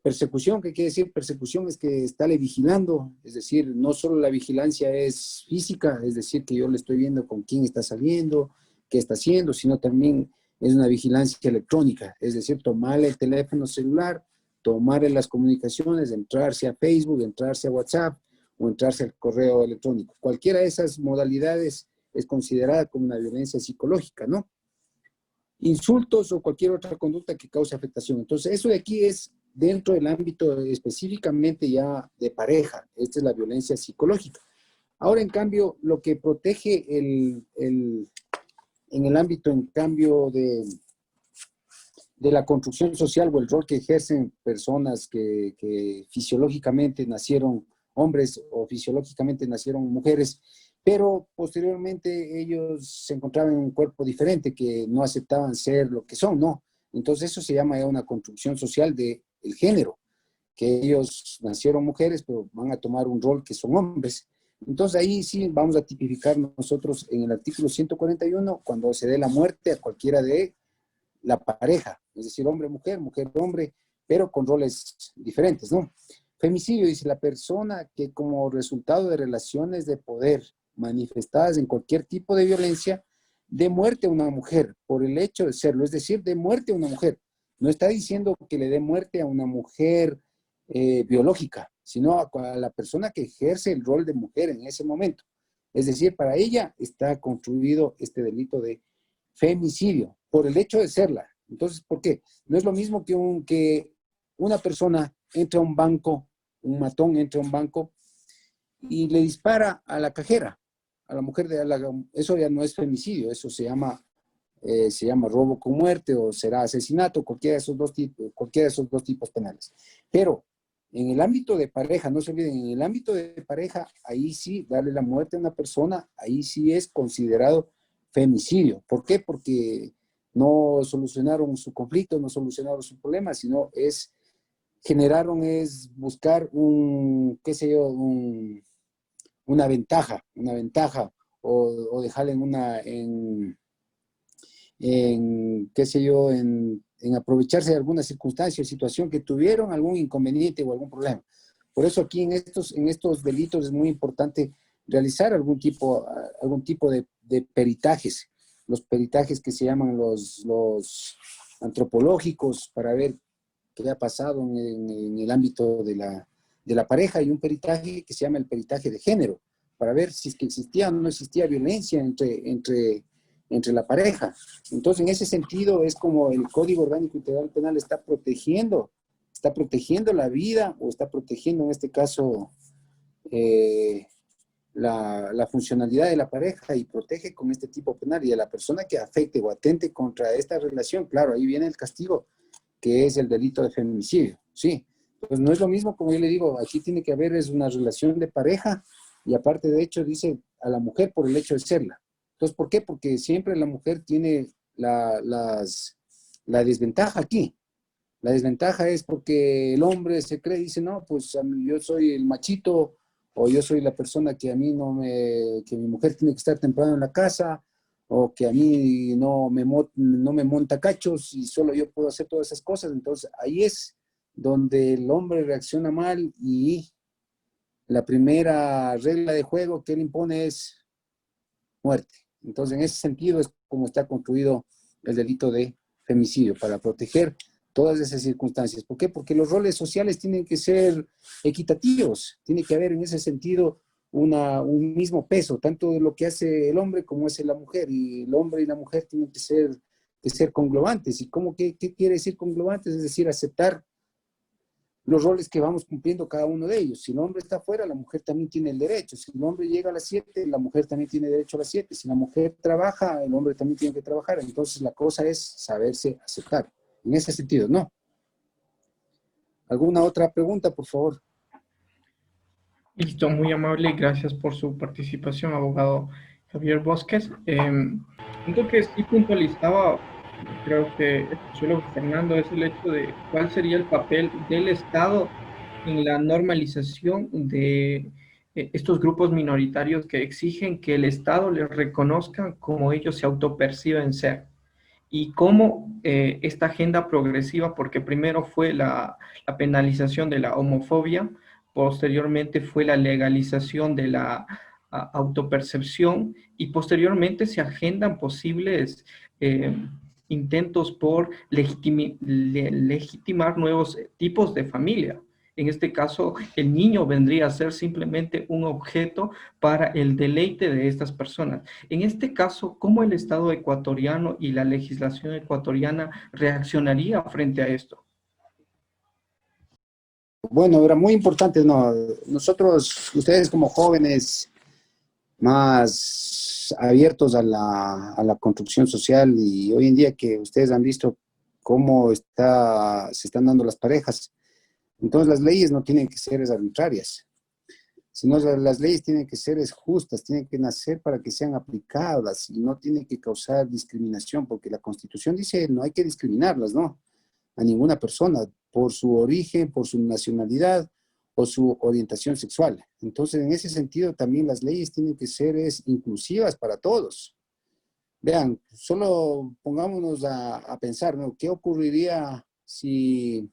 Persecución, ¿qué quiere decir? Persecución es que estarle vigilando, es decir, no solo la vigilancia es física, es decir, que yo le estoy viendo con quién está saliendo, qué está haciendo, sino también es una vigilancia electrónica, es decir, tomarle el teléfono celular, tomarle las comunicaciones, entrarse a Facebook, entrarse a WhatsApp o entrarse al correo electrónico. Cualquiera de esas modalidades es considerada como una violencia psicológica, ¿no? Insultos o cualquier otra conducta que cause afectación. Entonces, eso de aquí es dentro del ámbito específicamente ya de pareja. Esta es la violencia psicológica. Ahora, en cambio, lo que protege en el ámbito, en cambio, de la construcción social o el rol que ejercen personas que fisiológicamente nacieron hombres o fisiológicamente nacieron mujeres, pero posteriormente ellos se encontraban en un cuerpo diferente, que no aceptaban ser lo que son, ¿no? Entonces eso se llama ya una construcción social del género, que ellos nacieron mujeres, pero van a tomar un rol que son hombres. Entonces ahí sí vamos a tipificar nosotros en el artículo 141, cuando se dé la muerte a cualquiera de la pareja, es decir, hombre-mujer, mujer-hombre, pero con roles diferentes, ¿no? Femicidio dice la persona que como resultado de relaciones de poder manifestadas en cualquier tipo de violencia, de muerte a una mujer por el hecho de serlo, es decir, de muerte a una mujer. No está diciendo que le dé muerte a una mujer biológica, sino a la persona que ejerce el rol de mujer en ese momento. Es decir, para ella está construido este delito de femicidio por el hecho de serla. Entonces, ¿por qué? No es lo mismo que una persona entre a un banco, un matón entre a un banco y le dispara a la cajera, a la mujer eso ya no es femicidio, eso se llama robo con muerte o será asesinato, cualquiera de esos dos tipos penales. Pero en el ámbito de pareja, no se olviden, en el ámbito de pareja, ahí sí, darle la muerte a una persona, ahí sí es considerado femicidio. ¿Por qué? Porque no solucionaron su conflicto, no solucionaron su problema, sino es buscar qué sé yo, una ventaja, o dejarle qué sé yo, en aprovecharse de alguna circunstancia o situación que tuvieron algún inconveniente o algún problema. Por eso aquí en estos delitos es muy importante realizar algún tipo de peritajes, los peritajes que se llaman los antropológicos, para ver qué ha pasado en el ámbito de la pareja, y un peritaje que se llama el peritaje de género, para ver si es que existía o no existía violencia entre la pareja. Entonces, en ese sentido, es como el Código Orgánico Integral Penal está protegiendo la vida, o está protegiendo en este caso la funcionalidad de la pareja, y protege con este tipo penal, y a la persona que afecte o atente contra esta relación, claro, ahí viene el castigo, que es el delito de feminicidio, ¿sí? Pues no es lo mismo, como yo le digo, aquí tiene que haber una relación de pareja, y aparte de hecho dice a la mujer por el hecho de serla. Entonces, ¿por qué? Porque siempre la mujer tiene la desventaja aquí. La desventaja es porque el hombre se cree, dice, no, pues yo soy el machito, o yo soy la persona que que mi mujer tiene que estar temprano en la casa, o que a mí no me monta cachos y solo yo puedo hacer todas esas cosas. Entonces ahí es donde el hombre reacciona mal, y la primera regla de juego que él impone es muerte. Entonces, en ese sentido es como está construido el delito de femicidio, para proteger todas esas circunstancias. ¿Por qué? Porque los roles sociales tienen que ser equitativos, tiene que haber en ese sentido un mismo peso, tanto de lo que hace el hombre como hace la mujer, y el hombre y la mujer tienen que ser conglobantes. ¿Y qué quiere decir conglobantes? Es decir, aceptar los roles que vamos cumpliendo cada uno de ellos. Si el hombre está afuera, la mujer también tiene el derecho. Si el hombre llega a las 7, la mujer también tiene derecho a las 7. Si la mujer trabaja, el hombre también tiene que trabajar. Entonces la cosa es saberse aceptar. En ese sentido, ¿no? ¿Alguna otra pregunta, por favor? Listo, muy amable, gracias por su participación, abogado Javier Bosques. Punto que sí puntualizaba, creo que escuchó Fernando, es el hecho de cuál sería el papel del Estado en la normalización de estos grupos minoritarios que exigen que el Estado les reconozca como ellos se autoperciben ser. Y cómo esta agenda progresiva, porque primero fue la penalización de la homofobia, posteriormente fue la legalización de la autopercepción y posteriormente se agendan posibles intentos por legitimar nuevos tipos de familia. En este caso, el niño vendría a ser simplemente un objeto para el deleite de estas personas. En este caso, ¿cómo el Estado ecuatoriano y la legislación ecuatoriana reaccionaría frente a esto? Bueno, era muy importante, ¿no? Nosotros, ustedes como jóvenes más abiertos a la construcción social, y hoy en día que ustedes han visto cómo se están dando las parejas, entonces las leyes no tienen que ser arbitrarias, sino las leyes tienen que ser justas, tienen que nacer para que sean aplicadas y no tienen que causar discriminación, porque la Constitución dice no hay que discriminarlas, ¿no? A ninguna persona por su origen, por su nacionalidad o su orientación sexual. Entonces, en ese sentido, también las leyes tienen que ser inclusivas para todos. Vean, solo pongámonos a pensar, ¿no? ¿Qué ocurriría si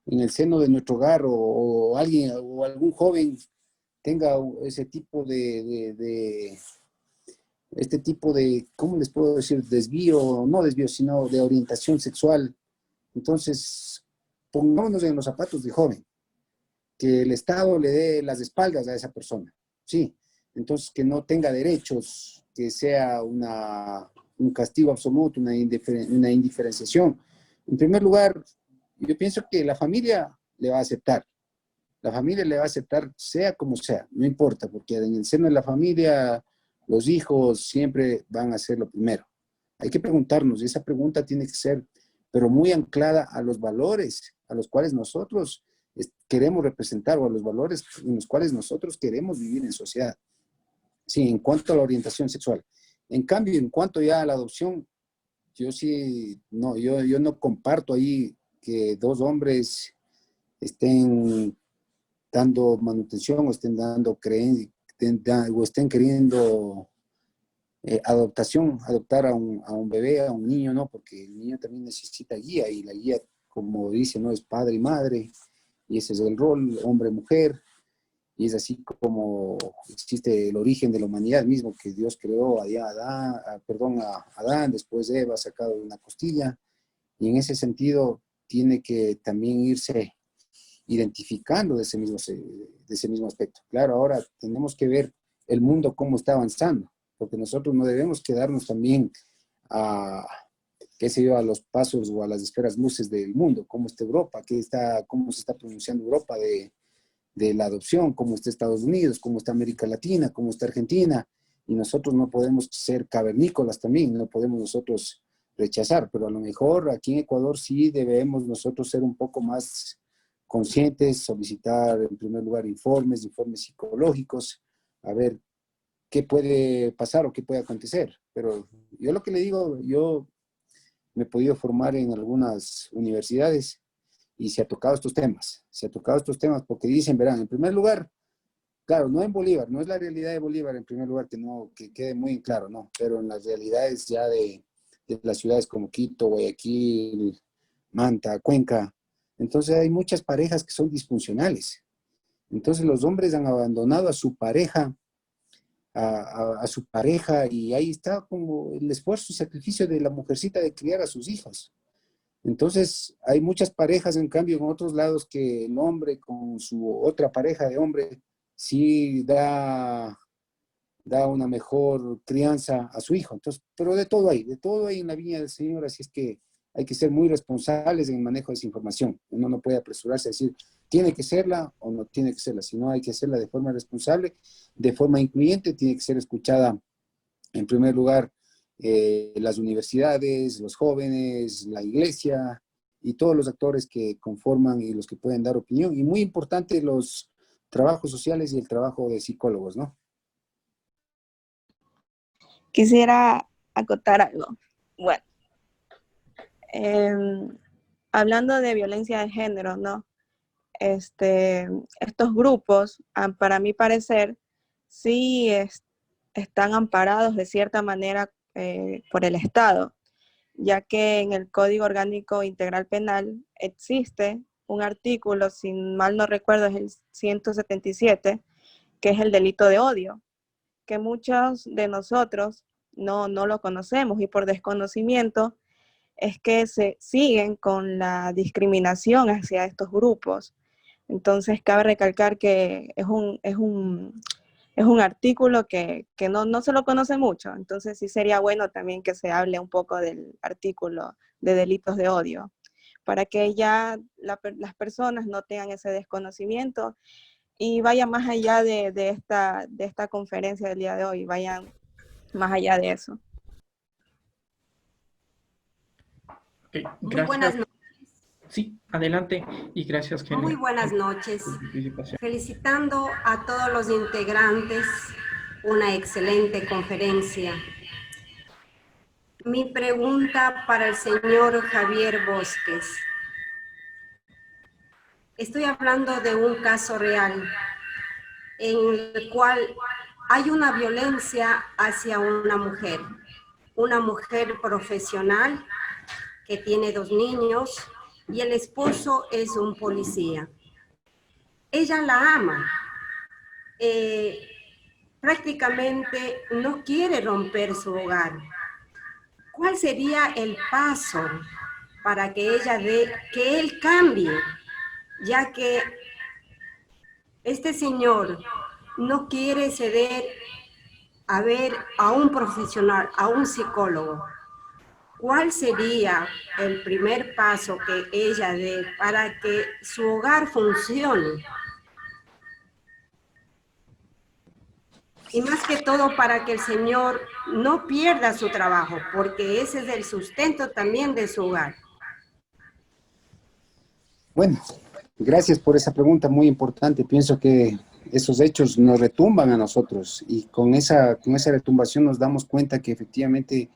en el seno de nuestro hogar o alguien o algún joven tenga ese tipo este tipo de, ¿cómo les puedo decir? Desvío, no desvío, sino de orientación sexual. Entonces, pongámonos en los zapatos del joven, que el Estado le dé las espaldas a esa persona, ¿sí? Entonces, que no tenga derechos, que sea un castigo absoluto, una indiferenciación. En primer lugar, yo pienso que la familia le va a aceptar. La familia le va a aceptar sea como sea, no importa, porque en el seno de la familia los hijos siempre van a ser lo primero. Hay que preguntarnos, y esa pregunta tiene que ser, pero muy anclada a los valores a los cuales nosotros queremos representar, o a los valores en los cuales nosotros queremos vivir en sociedad. Sí, en cuanto a la orientación sexual. En cambio, en cuanto ya a la adopción, yo sí, no, yo no comparto ahí que dos hombres estén dando manutención o estén dando creencia, o estén queriendo adoptar a un bebé, a un niño, ¿no? Porque el niño también necesita guía, y la guía, como dice, ¿no? Es padre y madre, y ese es el rol, hombre-mujer, y es así como existe el origen de la humanidad mismo, que Dios creó a Adán, después Eva, sacado de una costilla, y en ese sentido tiene que también irse identificando de ese mismo aspecto. Claro, ahora tenemos que ver el mundo cómo está avanzando, porque nosotros no debemos quedarnos también qué sé yo, a los pasos o a las esferas luces del mundo, cómo está Europa, cómo se está pronunciando Europa de la adopción, cómo está Estados Unidos, cómo está América Latina, cómo está Argentina, y nosotros no podemos ser cavernícolas también, no podemos nosotros rechazar, pero a lo mejor aquí en Ecuador sí debemos nosotros ser un poco más conscientes, solicitar en primer lugar informes psicológicos, a ver qué puede pasar o qué puede acontecer. Pero yo lo que le digo, yo me he podido formar en algunas universidades y se ha tocado estos temas, porque dicen, verán, en primer lugar, claro, no en Bolívar, no es la realidad de Bolívar en primer lugar, que quede muy en claro, ¿no? Pero en las realidades ya de las ciudades como Quito, Guayaquil, Manta, Cuenca, entonces hay muchas parejas que son disfuncionales. Entonces los hombres han abandonado a su pareja a su pareja, y ahí está como el esfuerzo y sacrificio de la mujercita de criar a sus hijos. Entonces, hay muchas parejas, en cambio, en otros lados que el hombre con su otra pareja de hombre sí da una mejor crianza a su hijo. Entonces, pero de todo hay en la viña del Señor, así es que hay que ser muy responsables en el manejo de esa información. Uno no puede apresurarse a decir, tiene que serla o no tiene que serla, sino hay que hacerla de forma responsable, de forma incluyente, tiene que ser escuchada en primer lugar las universidades, los jóvenes, la iglesia y todos los actores que conforman y los que pueden dar opinión. Y muy importante, los trabajos sociales y el trabajo de psicólogos, ¿no? Quisiera acotar algo. Bueno, hablando de violencia de género, ¿no? Estos grupos, para mi parecer, sí están amparados de cierta manera por el Estado, ya que en el Código Orgánico Integral Penal existe un artículo, si mal no recuerdo, es el 177, que es el delito de odio, que muchos de nosotros no lo conocemos, y por desconocimiento es que se siguen con la discriminación hacia estos grupos. Entonces, cabe recalcar que es un artículo que no se lo conoce mucho. Entonces, sí sería bueno también que se hable un poco del artículo de delitos de odio, para que ya las personas no tengan ese desconocimiento y vayan más allá de esta conferencia del día de hoy, vayan más allá de eso. Okay, Muy gracias. buenas noches. Sí, adelante y gracias, Kenia. Muy buenas noches. Felicitando a todos los integrantes, una excelente conferencia. Mi pregunta para el señor Javier Bosques. Estoy hablando de un caso real en el cual hay una violencia hacia una mujer profesional que tiene 2 niños y el esposo es un policía. Ella la ama, prácticamente no quiere romper su hogar. ¿Cuál sería el paso para que que él cambie, ya que este señor no quiere ceder a ver a un profesional, a un psicólogo? ¿Cuál sería el primer paso que ella dé para que su hogar funcione? Y más que todo para que el señor no pierda su trabajo, porque ese es el sustento también de su hogar. Bueno, gracias por esa pregunta muy importante. Pienso que esos hechos nos retumban a nosotros, y con esa retumbación nos damos cuenta que efectivamente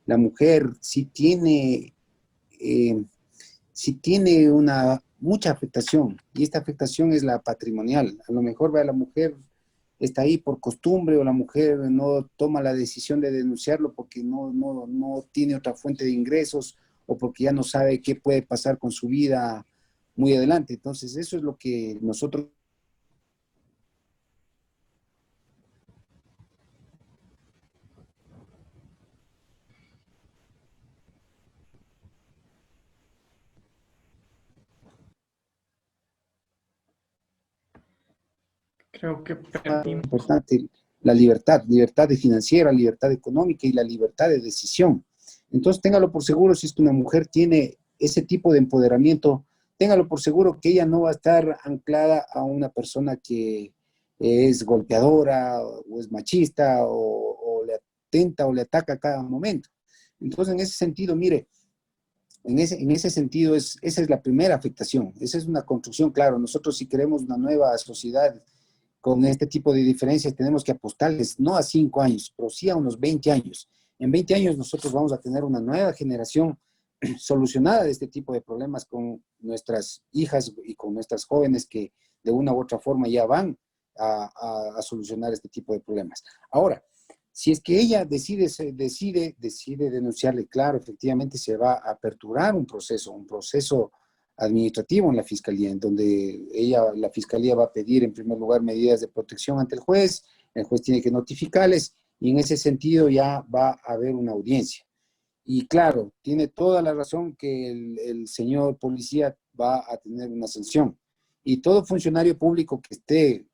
la mujer sí tiene mucha afectación, y esta afectación es la patrimonial. A lo mejor la mujer está ahí por costumbre, o la mujer no toma la decisión de denunciarlo porque no tiene otra fuente de ingresos, o porque ya no sabe qué puede pasar con su vida muy adelante. Entonces, eso es lo que nosotros... Creo que perdimos. Importante, la libertad de financiera, libertad económica y la libertad de decisión. Entonces, téngalo por seguro, si es que una mujer tiene ese tipo de empoderamiento, téngalo por seguro que ella no va a estar anclada a una persona que es golpeadora o es machista o le atenta o le ataca a cada momento. Entonces, en ese sentido, mire, en ese sentido, esa es la primera afectación. Esa es una construcción, claro. Nosotros, si queremos una nueva sociedad con este tipo de diferencias, tenemos que apostarles no a 5 años, pero sí a unos 20 años. En 20 años nosotros vamos a tener una nueva generación solucionada de este tipo de problemas con nuestras hijas y con nuestras jóvenes que de una u otra forma ya van a solucionar este tipo de problemas. Ahora, si es que ella decide denunciarle, claro, efectivamente se va a aperturar un proceso administrativo en la fiscalía, en donde la fiscalía va a pedir en primer lugar medidas de protección ante el juez, el juez tiene que notificarles y en ese sentido ya va a haber una audiencia. Y claro, tiene toda la razón que el señor policía va a tener una sanción. Y todo funcionario público que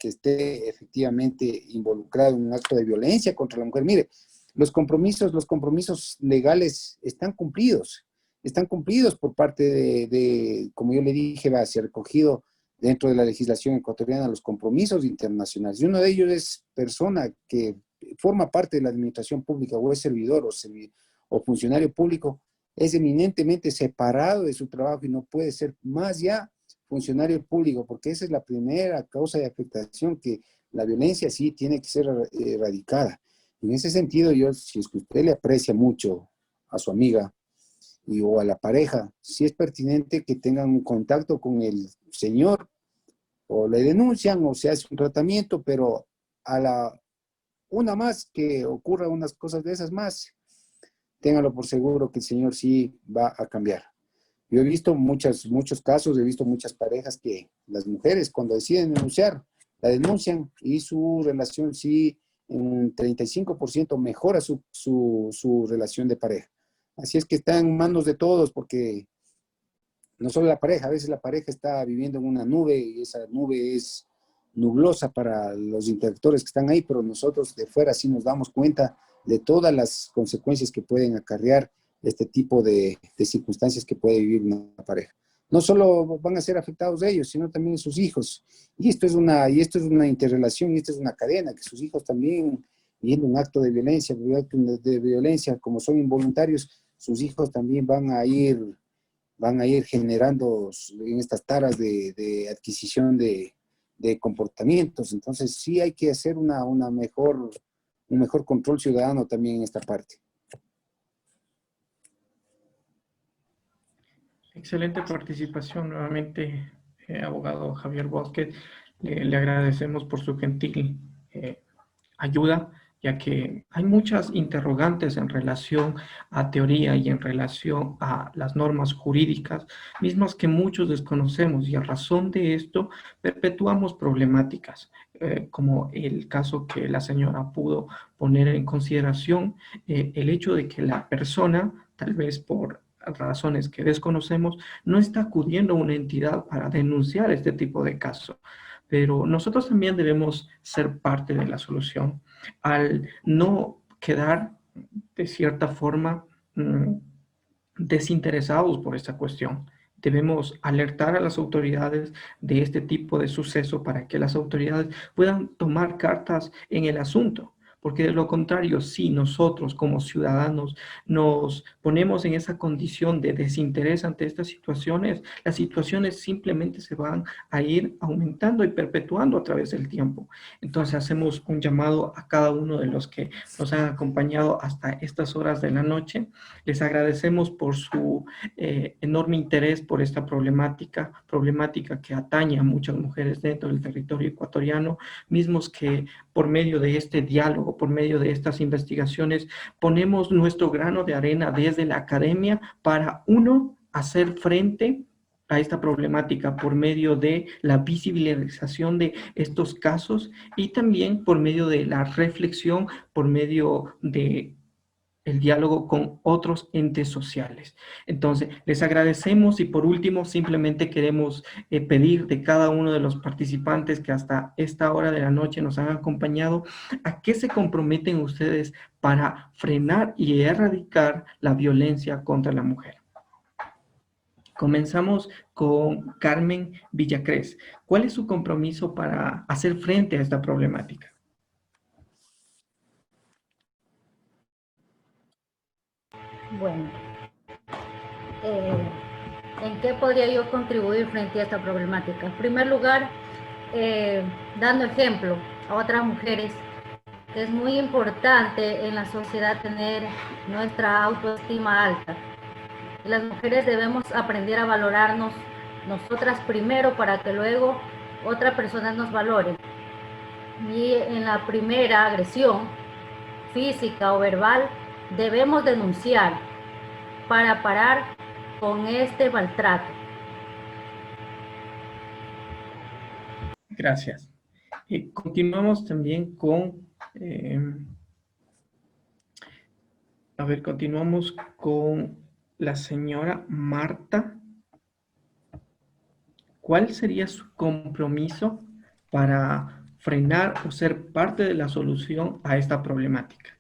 esté efectivamente involucrado en un acto de violencia contra la mujer, mire, los compromisos legales están cumplidos por parte de como yo le dije, va a ser recogido dentro de la legislación ecuatoriana los compromisos internacionales. Y uno de ellos es persona que forma parte de la administración pública o es servidor o funcionario público, es eminentemente separado de su trabajo y no puede ser más ya funcionario público, porque esa es la primera causa de afectación, que la violencia sí tiene que ser erradicada. En ese sentido, si es que usted le aprecia mucho a su amiga o a la pareja, sí es pertinente que tengan un contacto con el señor, o le denuncian o se hace un tratamiento, pero una más que ocurra unas cosas de esas más, ténganlo por seguro que el señor sí va a cambiar. Yo he visto muchos casos, he visto muchas parejas que las mujeres cuando deciden denunciar, la denuncian y su relación sí en 35% mejora su relación de pareja. Así es que está en manos de todos, porque no solo la pareja, a veces la pareja está viviendo en una nube y esa nube es nublosa para los interactores que están ahí, pero nosotros de fuera sí nos damos cuenta de todas las consecuencias que pueden acarrear este tipo de circunstancias que puede vivir una pareja. No solo van a ser afectados ellos, sino también sus hijos. Y esto es una interrelación, y esto es una cadena, que sus hijos también, viendo un acto de violencia, como son involuntarios, sus hijos también van a ir generando en estas taras de adquisición de comportamientos. Entonces sí hay que hacer un mejor control ciudadano también en esta parte. Excelente participación nuevamente, abogado Javier Bosque. Le agradecemos por su gentil ayuda, ya que hay muchas interrogantes en relación a teoría y en relación a las normas jurídicas, mismas que muchos desconocemos, y a razón de esto perpetuamos problemáticas, como el caso que la señora pudo poner en consideración, el hecho de que la persona, tal vez por razones que desconocemos, no está acudiendo a una entidad para denunciar este tipo de caso. Pero nosotros también debemos ser parte de la solución al no quedar de cierta forma desinteresados por esta cuestión. Debemos alertar a las autoridades de este tipo de suceso para que las autoridades puedan tomar cartas en el asunto. Porque de lo contrario, si nosotros como ciudadanos nos ponemos en esa condición de desinterés ante estas situaciones, las situaciones simplemente se van a ir aumentando y perpetuando a través del tiempo. Entonces hacemos un llamado a cada uno de los que nos han acompañado hasta estas horas de la noche. Les agradecemos por su enorme interés por esta problemática que atañe a muchas mujeres dentro del territorio ecuatoriano, mismos que por medio de este diálogo, por medio de estas investigaciones, ponemos nuestro grano de arena desde la academia para, uno, hacer frente a esta problemática por medio de la visibilización de estos casos y también por medio de la reflexión, por medio de el diálogo con otros entes sociales. Entonces, les agradecemos y por último, simplemente queremos pedir de cada uno de los participantes que hasta esta hora de la noche nos han acompañado, a qué se comprometen ustedes para frenar y erradicar la violencia contra la mujer. Comenzamos con Carmen Villacrés. ¿Cuál es su compromiso para hacer frente a esta problemática? Bueno, ¿en qué podría yo contribuir frente a esta problemática? En primer lugar, dando ejemplo a otras mujeres. Es muy importante en la sociedad tener nuestra autoestima alta. Las mujeres debemos aprender a valorarnos nosotras primero para que luego otra persona nos valore. Y en la primera agresión física o verbal, debemos denunciar para parar con este maltrato. Gracias. Continuamos también con A ver, continuamos con la señora Marta. ¿Cuál sería su compromiso para frenar o ser parte de la solución a esta problemática?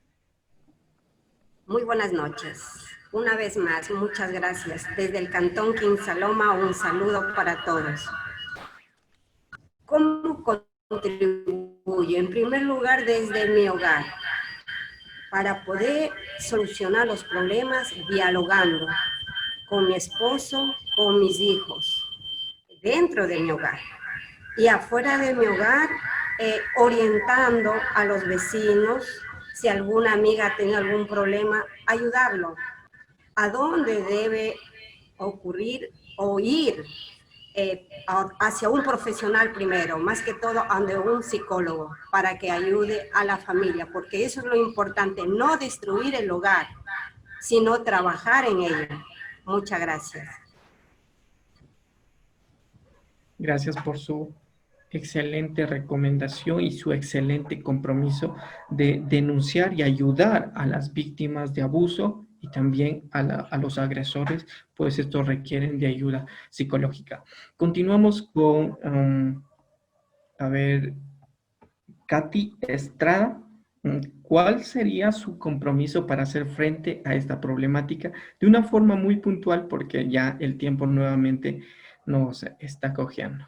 Muy buenas noches. Una vez más, muchas gracias. Desde el Cantón Quinsaloma, un saludo para todos. ¿Cómo contribuyo? En primer lugar, desde mi hogar, para poder solucionar los problemas dialogando con mi esposo, con mis hijos, dentro de mi hogar. Y afuera de mi hogar, orientando a los vecinos, si alguna amiga tiene algún problema, ayudarlo. ¿A dónde debe ocurrir o ir? Hacia un profesional primero, más que todo ante un psicólogo, para que ayude a la familia, porque eso es lo importante, no destruir el hogar, sino trabajar en ello. Muchas gracias. Gracias por su excelente recomendación y su excelente compromiso de denunciar y ayudar a las víctimas de abuso y también a los agresores, pues estos requieren de ayuda psicológica. Continuamos con, a ver, Katy Estrada. ¿Cuál sería su compromiso para hacer frente a esta problemática de una forma muy puntual, porque ya el tiempo nuevamente nos está cogiendo?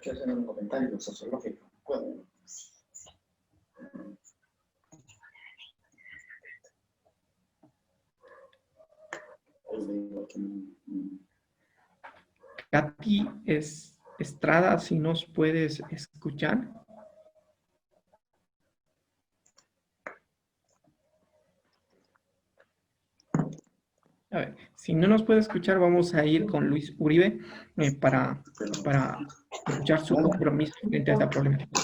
Quiero hacer un comentario sociológico. Katy Estrada, si nos puedes escuchar. A ver, si no nos puede escuchar, vamos a ir con Luis Uribe para escuchar su compromiso frente a esta problemática.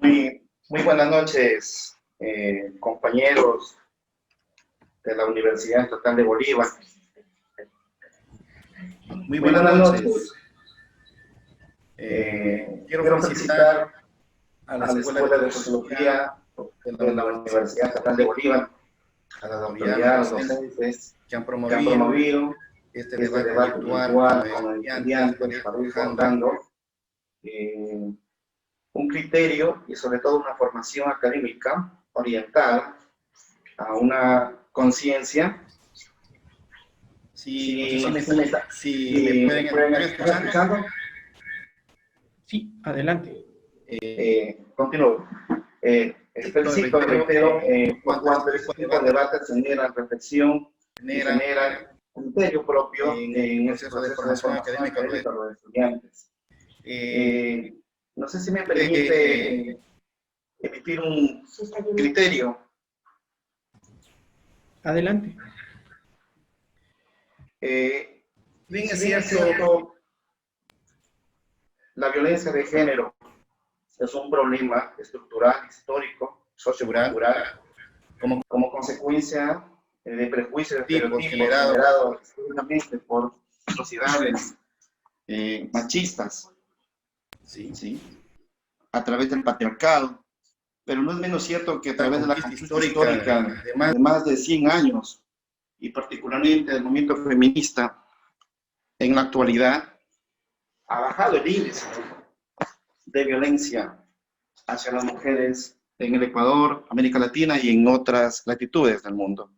Muy buenas noches, compañeros de la Universidad Estatal de Bolívar. Muy buenas noches. Quiero felicitar a la Escuela de Sociología de la Universidad Estatal de Bolívar, a las autoridades docentes que han promovido este debate virtual con estudiantes para ir dando un criterio y sobre todo una formación académica orientada a una conciencia. Si me pueden estar escuchando. Sí, adelante. Continúo. Felicito, reitero, cuando este tipo de debates generan reflexión, generan criterio propio en ese proceso de formación académica de los estudiantes. No sé si me permite emitir un criterio. Adelante. Bien es cierto, la violencia de género es un problema estructural, histórico, sociocultural, como consecuencia de prejuicios generados históricamente por sociedades machistas, ¿sí? A través del patriarcado. Pero no es menos cierto que a través de la conquista histórica de más de 100 años, y particularmente del movimiento feminista, en la actualidad, ha bajado el índice de violencia hacia las mujeres en el Ecuador, América Latina y en otras latitudes del mundo.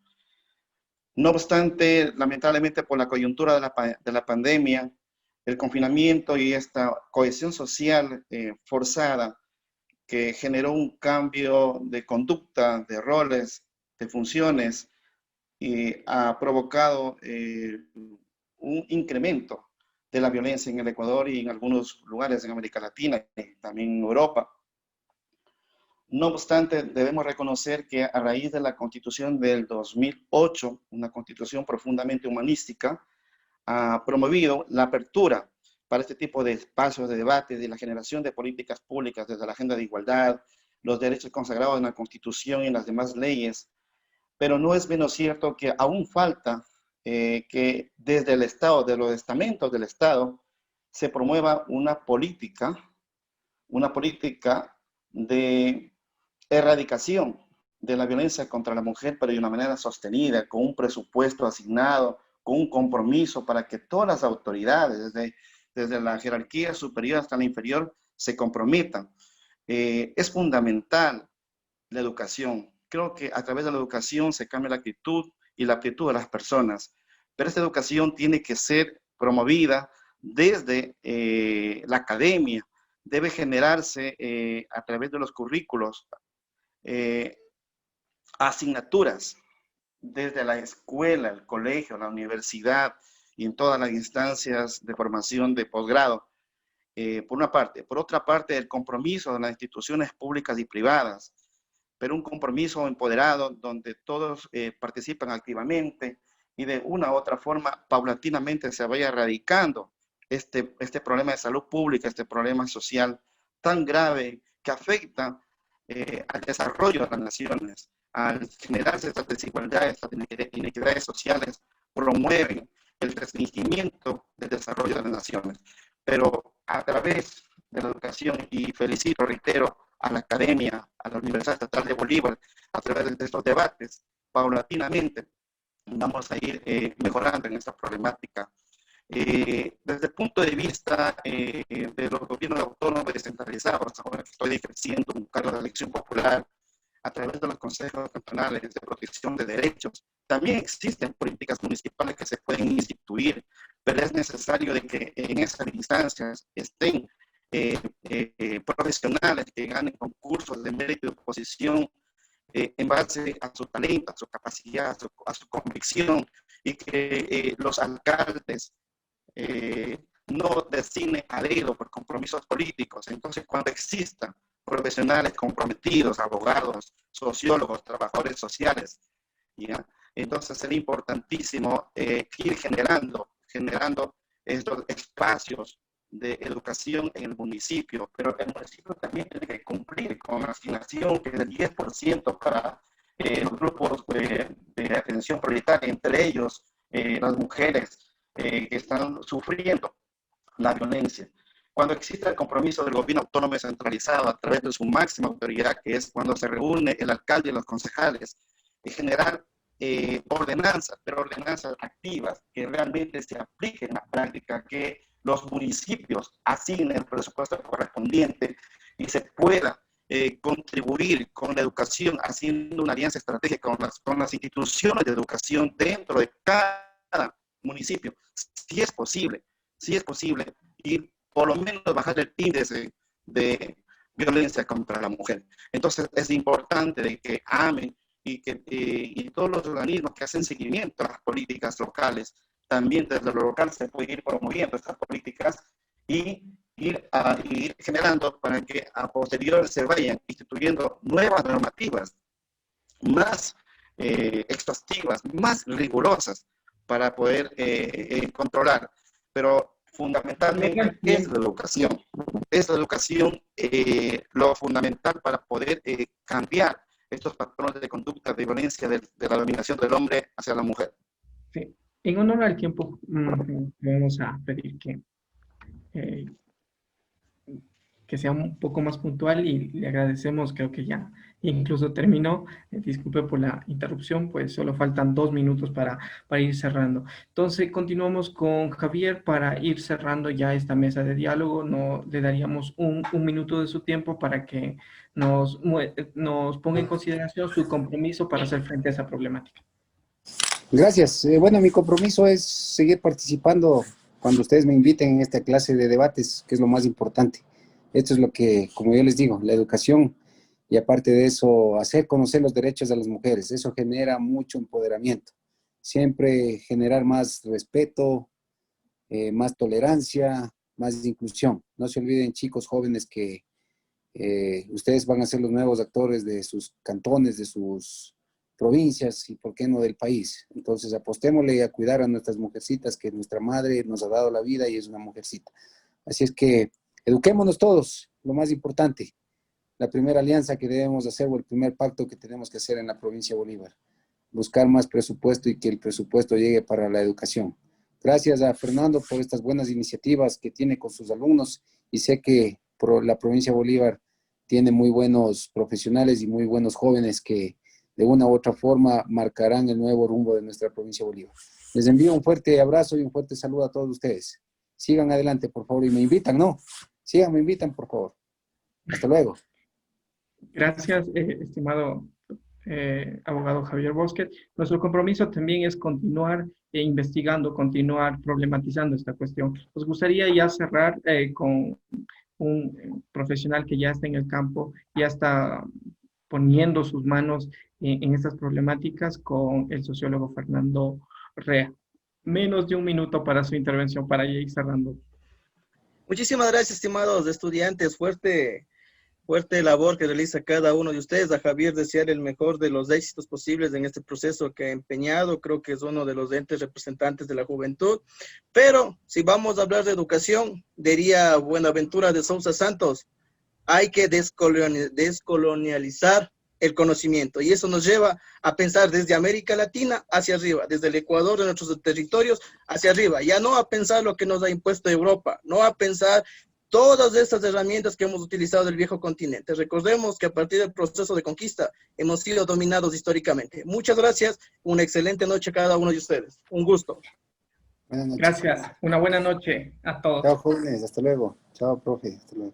No obstante, lamentablemente por la coyuntura de la pandemia, el confinamiento y esta cohesión social forzada que generó un cambio de conducta, de roles, de funciones, y ha provocado un incremento de la violencia en el Ecuador y en algunos lugares en América Latina y también en Europa. No obstante, debemos reconocer que a raíz de la Constitución del 2008, una constitución profundamente humanística, ha promovido la apertura para este tipo de espacios de debate, de la generación de políticas públicas desde la agenda de igualdad, los derechos consagrados en la Constitución y en las demás leyes. Pero no es menos cierto que aún falta que desde el Estado, de los estamentos del Estado, se promueva una política una política de erradicación de la violencia contra la mujer, pero de una manera sostenida, con un presupuesto asignado, con un compromiso para que todas las autoridades, desde la jerarquía superior hasta la inferior, se comprometan. Es fundamental la educación. Creo que a través de la educación se cambia la actitud y la aptitud de las personas, pero esta educación tiene que ser promovida desde la academia, debe generarse a través de los currículos, asignaturas desde la escuela, el colegio, la universidad y en todas las instancias de formación de posgrado, por una parte. Por otra parte, el compromiso de las instituciones públicas y privadas, pero un compromiso empoderado donde todos participan activamente y de una u otra forma paulatinamente se vaya erradicando este problema de salud pública, este problema social tan grave que afecta al desarrollo de las naciones. Al generarse estas desigualdades, estas inequidades sociales, promueven el restringimiento del desarrollo de las naciones. Pero a través de la educación, y felicito, reitero, a la academia, a la Universidad Estatal de Bolívar, a través de estos debates, paulatinamente vamos a ir mejorando en esta problemática. Desde el punto de vista de los gobiernos autónomos descentralizados, ahora que estoy ejerciendo un cargo de elección popular, a través de los consejos cantonales de protección de derechos, también existen políticas municipales que se pueden instituir, pero es necesario de que en esas instancias estén profesionales que ganen concursos de mérito y oposición en base a su talento, a su capacidad, a su convicción, y que los alcaldes no designen a dedo por compromisos políticos. Entonces, cuando existan profesionales comprometidos, abogados, sociólogos, trabajadores sociales, ¿ya? Entonces sería importantísimo ir generando estos espacios de educación en el municipio, pero el municipio también tiene que cumplir con la asignación que es el 10% para los grupos de atención prioritaria, entre ellos las mujeres que están sufriendo la violencia. Cuando existe el compromiso del gobierno autónomo centralizado a través de su máxima autoridad, que es cuando se reúne el alcalde y los concejales, y generar ordenanzas, pero ordenanzas activas que realmente se apliquen en la práctica, que los municipios asignen el presupuesto correspondiente y se pueda contribuir con la educación, haciendo una alianza estratégica con las instituciones de educación dentro de cada municipio. Si es posible ir por lo menos bajar el índice de violencia contra la mujer. Entonces es importante de que AME y todos los organismos que hacen seguimiento a las políticas locales, también desde lo local se puede ir promoviendo estas políticas y ir generando para que a posterior se vayan instituyendo nuevas normativas más exhaustivas, más rigurosas para poder controlar. Pero fundamentalmente es la educación. Es la educación lo fundamental para poder cambiar estos patrones de conducta de violencia de la dominación del hombre hacia la mujer. Sí. En honor al tiempo, vamos a pedir que sea un poco más puntual y le agradecemos, creo que ya incluso terminó. Disculpe por la interrupción, pues solo faltan 2 minutos para ir cerrando. Entonces continuamos con Javier para ir cerrando ya esta mesa de diálogo. No, le daríamos un minuto de su tiempo para que nos ponga en consideración su compromiso para hacer frente a esa problemática. Gracias. Bueno, mi compromiso es seguir participando cuando ustedes me inviten en esta clase de debates, que es lo más importante. Esto es lo que, como yo les digo, la educación, y aparte de eso, hacer conocer los derechos de las mujeres. Eso genera mucho empoderamiento. Siempre generar más respeto, más tolerancia, más inclusión. No se olviden, chicos jóvenes, que ustedes van a ser los nuevos actores de sus cantones, de sus provincias y, por qué no, del país. Entonces, apostémosle a cuidar a nuestras mujercitas, que nuestra madre nos ha dado la vida y es una mujercita. Así es que eduquémonos todos, lo más importante. La primera alianza que debemos hacer, o el primer pacto que tenemos que hacer en la provincia de Bolívar. Buscar más presupuesto y que el presupuesto llegue para la educación. Gracias a Fernando por estas buenas iniciativas que tiene con sus alumnos, y sé que la provincia de Bolívar tiene muy buenos profesionales y muy buenos jóvenes que de una u otra forma marcarán el nuevo rumbo de nuestra provincia de Bolívar. Les envío un fuerte abrazo y un fuerte saludo a todos ustedes. Sigan adelante, por favor, y me invitan, ¿no? Sigan, me invitan, por favor. Hasta luego. Gracias, estimado abogado Javier Bosquet. Nuestro compromiso también es continuar investigando, continuar problematizando esta cuestión. Nos gustaría ya cerrar con un profesional que ya está en el campo, ya está poniendo sus manos en estas problemáticas, con el sociólogo Fernando Rea. Menos de un minuto para su intervención, para ir cerrando. Muchísimas gracias, estimados estudiantes. Fuerte labor que realiza cada uno de ustedes. A Javier desear el mejor de los éxitos posibles en este proceso que ha empeñado. Creo que es uno de los entes representantes de la juventud. Pero si vamos a hablar de educación, diría Buenaventura de Sousa Santos, hay que descolonializar el conocimiento. Y eso nos lleva a pensar desde América Latina hacia arriba, desde el Ecuador, de nuestros territorios, hacia arriba. Ya no a pensar lo que nos ha impuesto Europa, no a pensar todas estas herramientas que hemos utilizado del viejo continente. Recordemos que a partir del proceso de conquista hemos sido dominados históricamente. Muchas gracias. Una excelente noche a cada uno de ustedes. Un gusto. Gracias. Una buena noche a todos. Chao, jóvenes. Hasta luego. Chao, profe. Hasta luego.